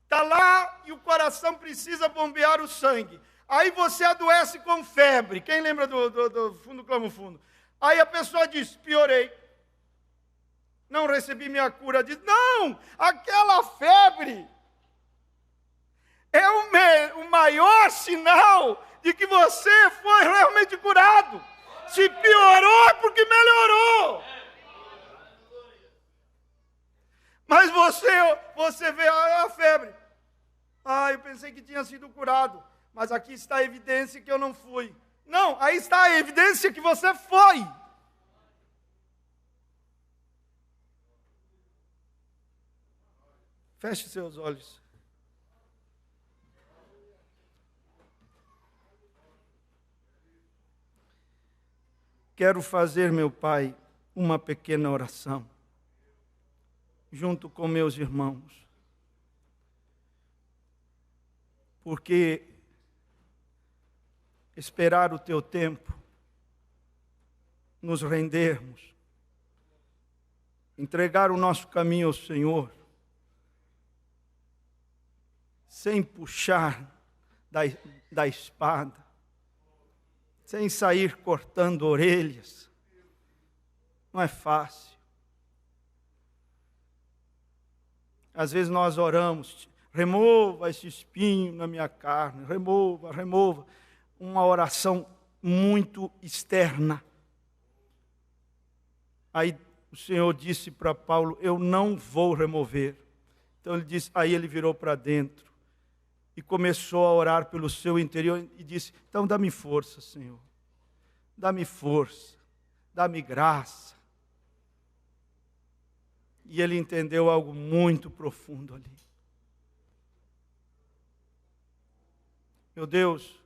Está lá e o coração precisa bombear o sangue. Aí você adoece com febre. Quem lembra do fundo clama fundo? Aí a pessoa diz, piorei. Não recebi minha cura. Diz, não, aquela febre é o maior sinal de que você foi realmente curado. Se piorou é porque melhorou. Mas você vê a febre. Eu pensei que tinha sido curado. Mas aqui está a evidência que eu não fui. Não, aí está a evidência que você foi. Feche seus olhos. Quero fazer, meu Pai, uma pequena oração, junto com meus irmãos. Porque esperar o teu tempo, nos rendermos, entregar o nosso caminho ao Senhor, sem puxar da espada, sem sair cortando orelhas, não é fácil. Às vezes nós oramos, remova esse espinho na minha carne, remova. Uma oração muito externa. Aí o Senhor disse para Paulo, eu não vou remover. Então ele disse, aí ele virou para dentro e começou a orar pelo seu interior e disse, então dá-me força, Senhor. Dá-me força, dá-me graça. E ele entendeu algo muito profundo ali. Meu Deus,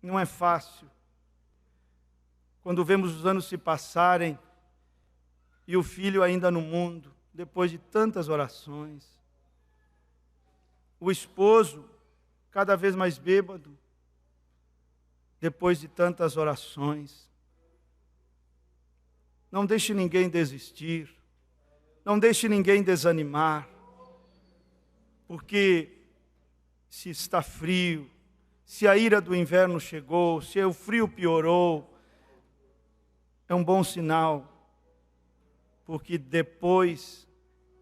não é fácil. Quando vemos os anos se passarem e o filho ainda no mundo, depois de tantas orações. O esposo cada vez mais bêbado, depois de tantas orações. Não deixe ninguém desistir. Não deixe ninguém desanimar. Porque se está frio, se a ira do inverno chegou, se o frio piorou, é um bom sinal, porque depois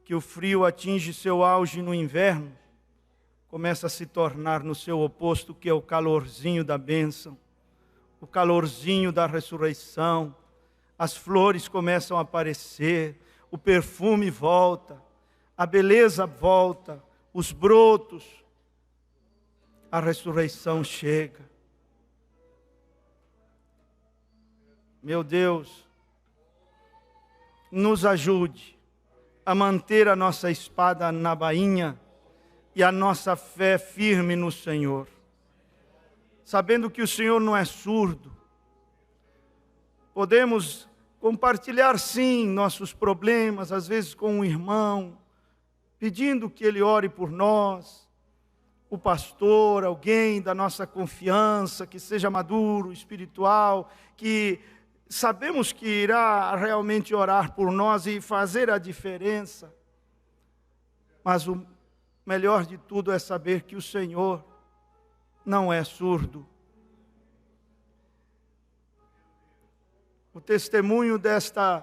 que o frio atinge seu auge no inverno, começa a se tornar no seu oposto, que é o calorzinho da bênção, o calorzinho da ressurreição, as flores começam a aparecer, o perfume volta, a beleza volta, os brotos, a ressurreição chega. Meu Deus, nos ajude a manter a nossa espada na bainha e a nossa fé firme no Senhor, sabendo que o Senhor não é surdo. Podemos compartilhar sim nossos problemas, às vezes com um irmão, pedindo que ele ore por nós, o pastor, alguém da nossa confiança, que seja maduro, espiritual, que sabemos que irá realmente orar por nós e fazer a diferença. Mas melhor de tudo é saber que o Senhor não é surdo. O testemunho desta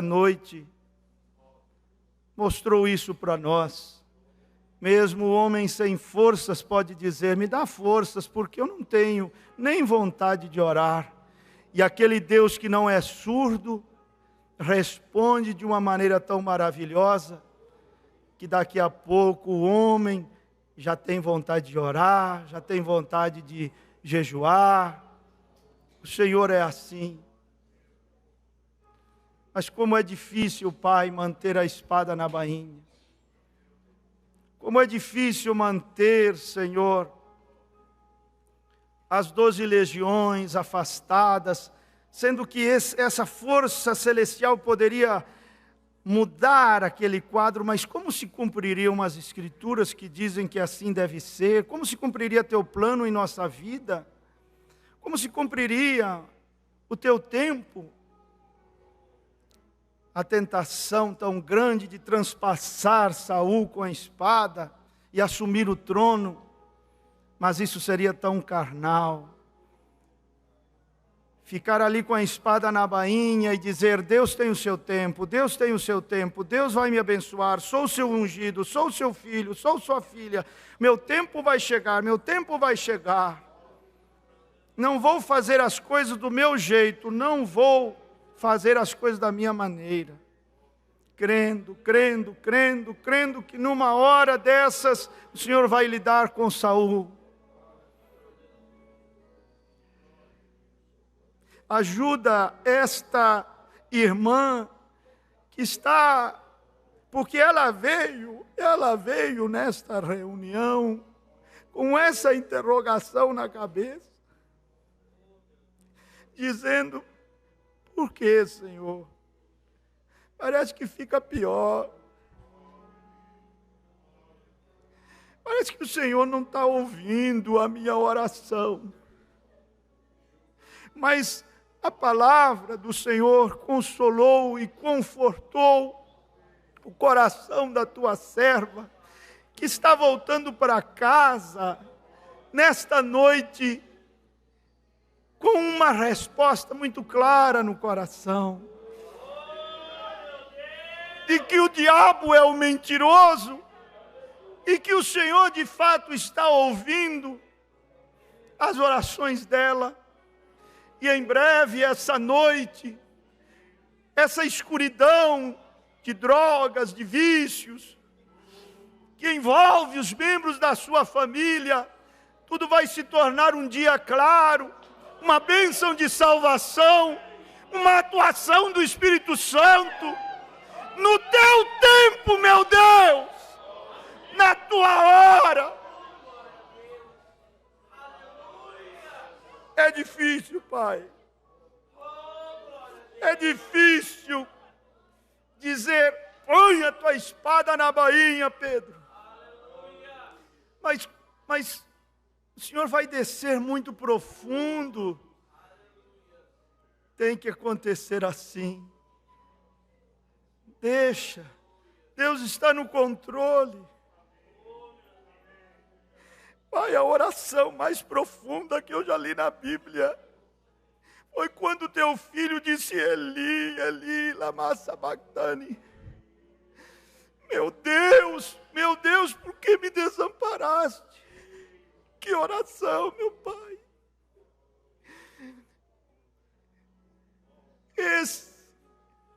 noite mostrou isso para nós. Mesmo o homem sem forças pode dizer: me dá forças, porque eu não tenho nem vontade de orar. E aquele Deus que não é surdo, responde de uma maneira tão maravilhosa, que daqui a pouco o homem já tem vontade de orar, já tem vontade de jejuar. O Senhor é assim. Mas como é difícil, Pai, manter a espada na bainha. Como é difícil manter, Senhor, as 12 legiões afastadas, sendo que essa força celestial poderia mudar aquele quadro, mas como se cumpririam as escrituras que dizem que assim deve ser? Como se cumpriria teu plano em nossa vida? Como se cumpriria o teu tempo? A tentação tão grande de transpassar Saul com a espada e assumir o trono, mas isso seria tão carnal. Ficar ali com a espada na bainha e dizer: Deus tem o seu tempo, Deus tem o seu tempo, Deus vai me abençoar, sou o seu ungido, sou o seu filho, sou sua filha, meu tempo vai chegar, meu tempo vai chegar. Não vou fazer as coisas do meu jeito, não vou fazer as coisas da minha maneira. Crendo que numa hora dessas o Senhor vai lidar com Saul. Ajuda esta irmã que está, porque ela veio nesta reunião com essa interrogação na cabeça, dizendo: por que, Senhor? Parece que fica pior. Parece que o Senhor não está ouvindo a minha oração. Mas a palavra do Senhor consolou e confortou o coração da tua serva, que está voltando para casa nesta noite com uma resposta muito clara no coração, de que o diabo é o mentiroso e que o Senhor de fato está ouvindo as orações dela. E em breve, essa noite, essa escuridão de drogas, de vícios, que envolve os membros da sua família, tudo vai se tornar um dia claro, uma bênção de salvação, uma atuação do Espírito Santo, no teu tempo, meu Deus, na tua hora. É difícil, Pai. É difícil dizer: põe a tua espada na bainha, Pedro. Mas o Senhor vai descer muito profundo. Tem que acontecer assim. Deixa. Deus está no controle. Pai, a oração mais profunda que eu já li na Bíblia foi quando teu filho disse: Eli, Eli, lama sabachthani. Meu Deus, por que me desamparaste? Que oração, meu Pai.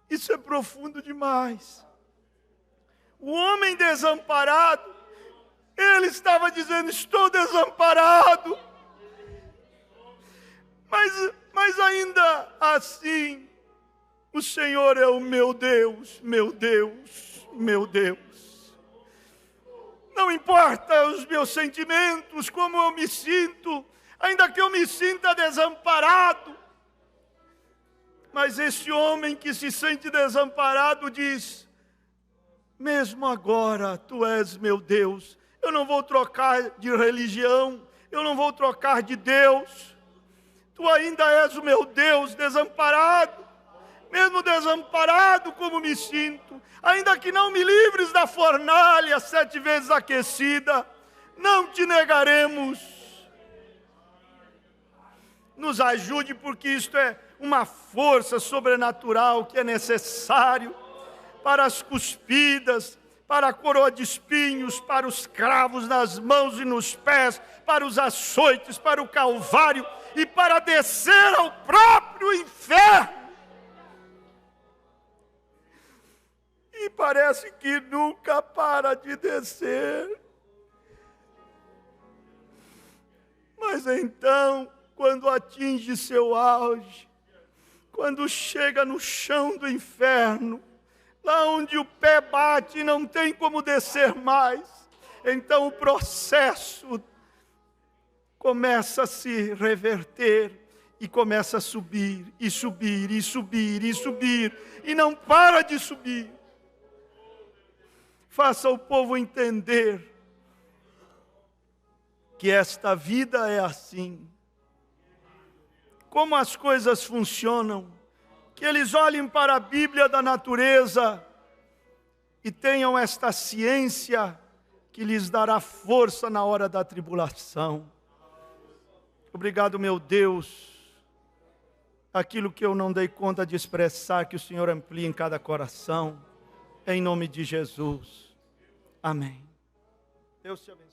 Isso é profundo demais. O homem desamparado, ele estava dizendo: estou desamparado. Mas ainda assim, o Senhor é o meu Deus, meu Deus, meu Deus. Não importa os meus sentimentos, como eu me sinto, ainda que eu me sinta desamparado. Mas esse homem que se sente desamparado diz: mesmo agora, tu és meu Deus. Eu não vou trocar de religião, eu não vou trocar de Deus. Tu ainda és o meu Deus desamparado. mesmo desamparado como me sinto, ainda que não me livres da fornalha 7 vezes aquecida, não te negaremos. Nos ajude, porque isto é uma força sobrenatural que é necessário para as cuspidas, para a coroa de espinhos, para os cravos nas mãos e nos pés, para os açoites, para o calvário e para descer ao próprio inferno. E parece que nunca para de descer. Mas então, quando atinge seu auge, quando chega no chão do inferno, lá onde o pé bate e não tem como descer mais, então o processo começa a se reverter e começa a subir, e subir, e subir, e subir, e não para de subir. Faça o povo entender que esta vida é assim. Como as coisas funcionam, que eles olhem para a Bíblia da natureza e tenham esta ciência que lhes dará força na hora da tribulação. Obrigado, meu Deus, aquilo que eu não dei conta de expressar, que o Senhor amplie em cada coração, em nome de Jesus. Amém. Deus te abençoe.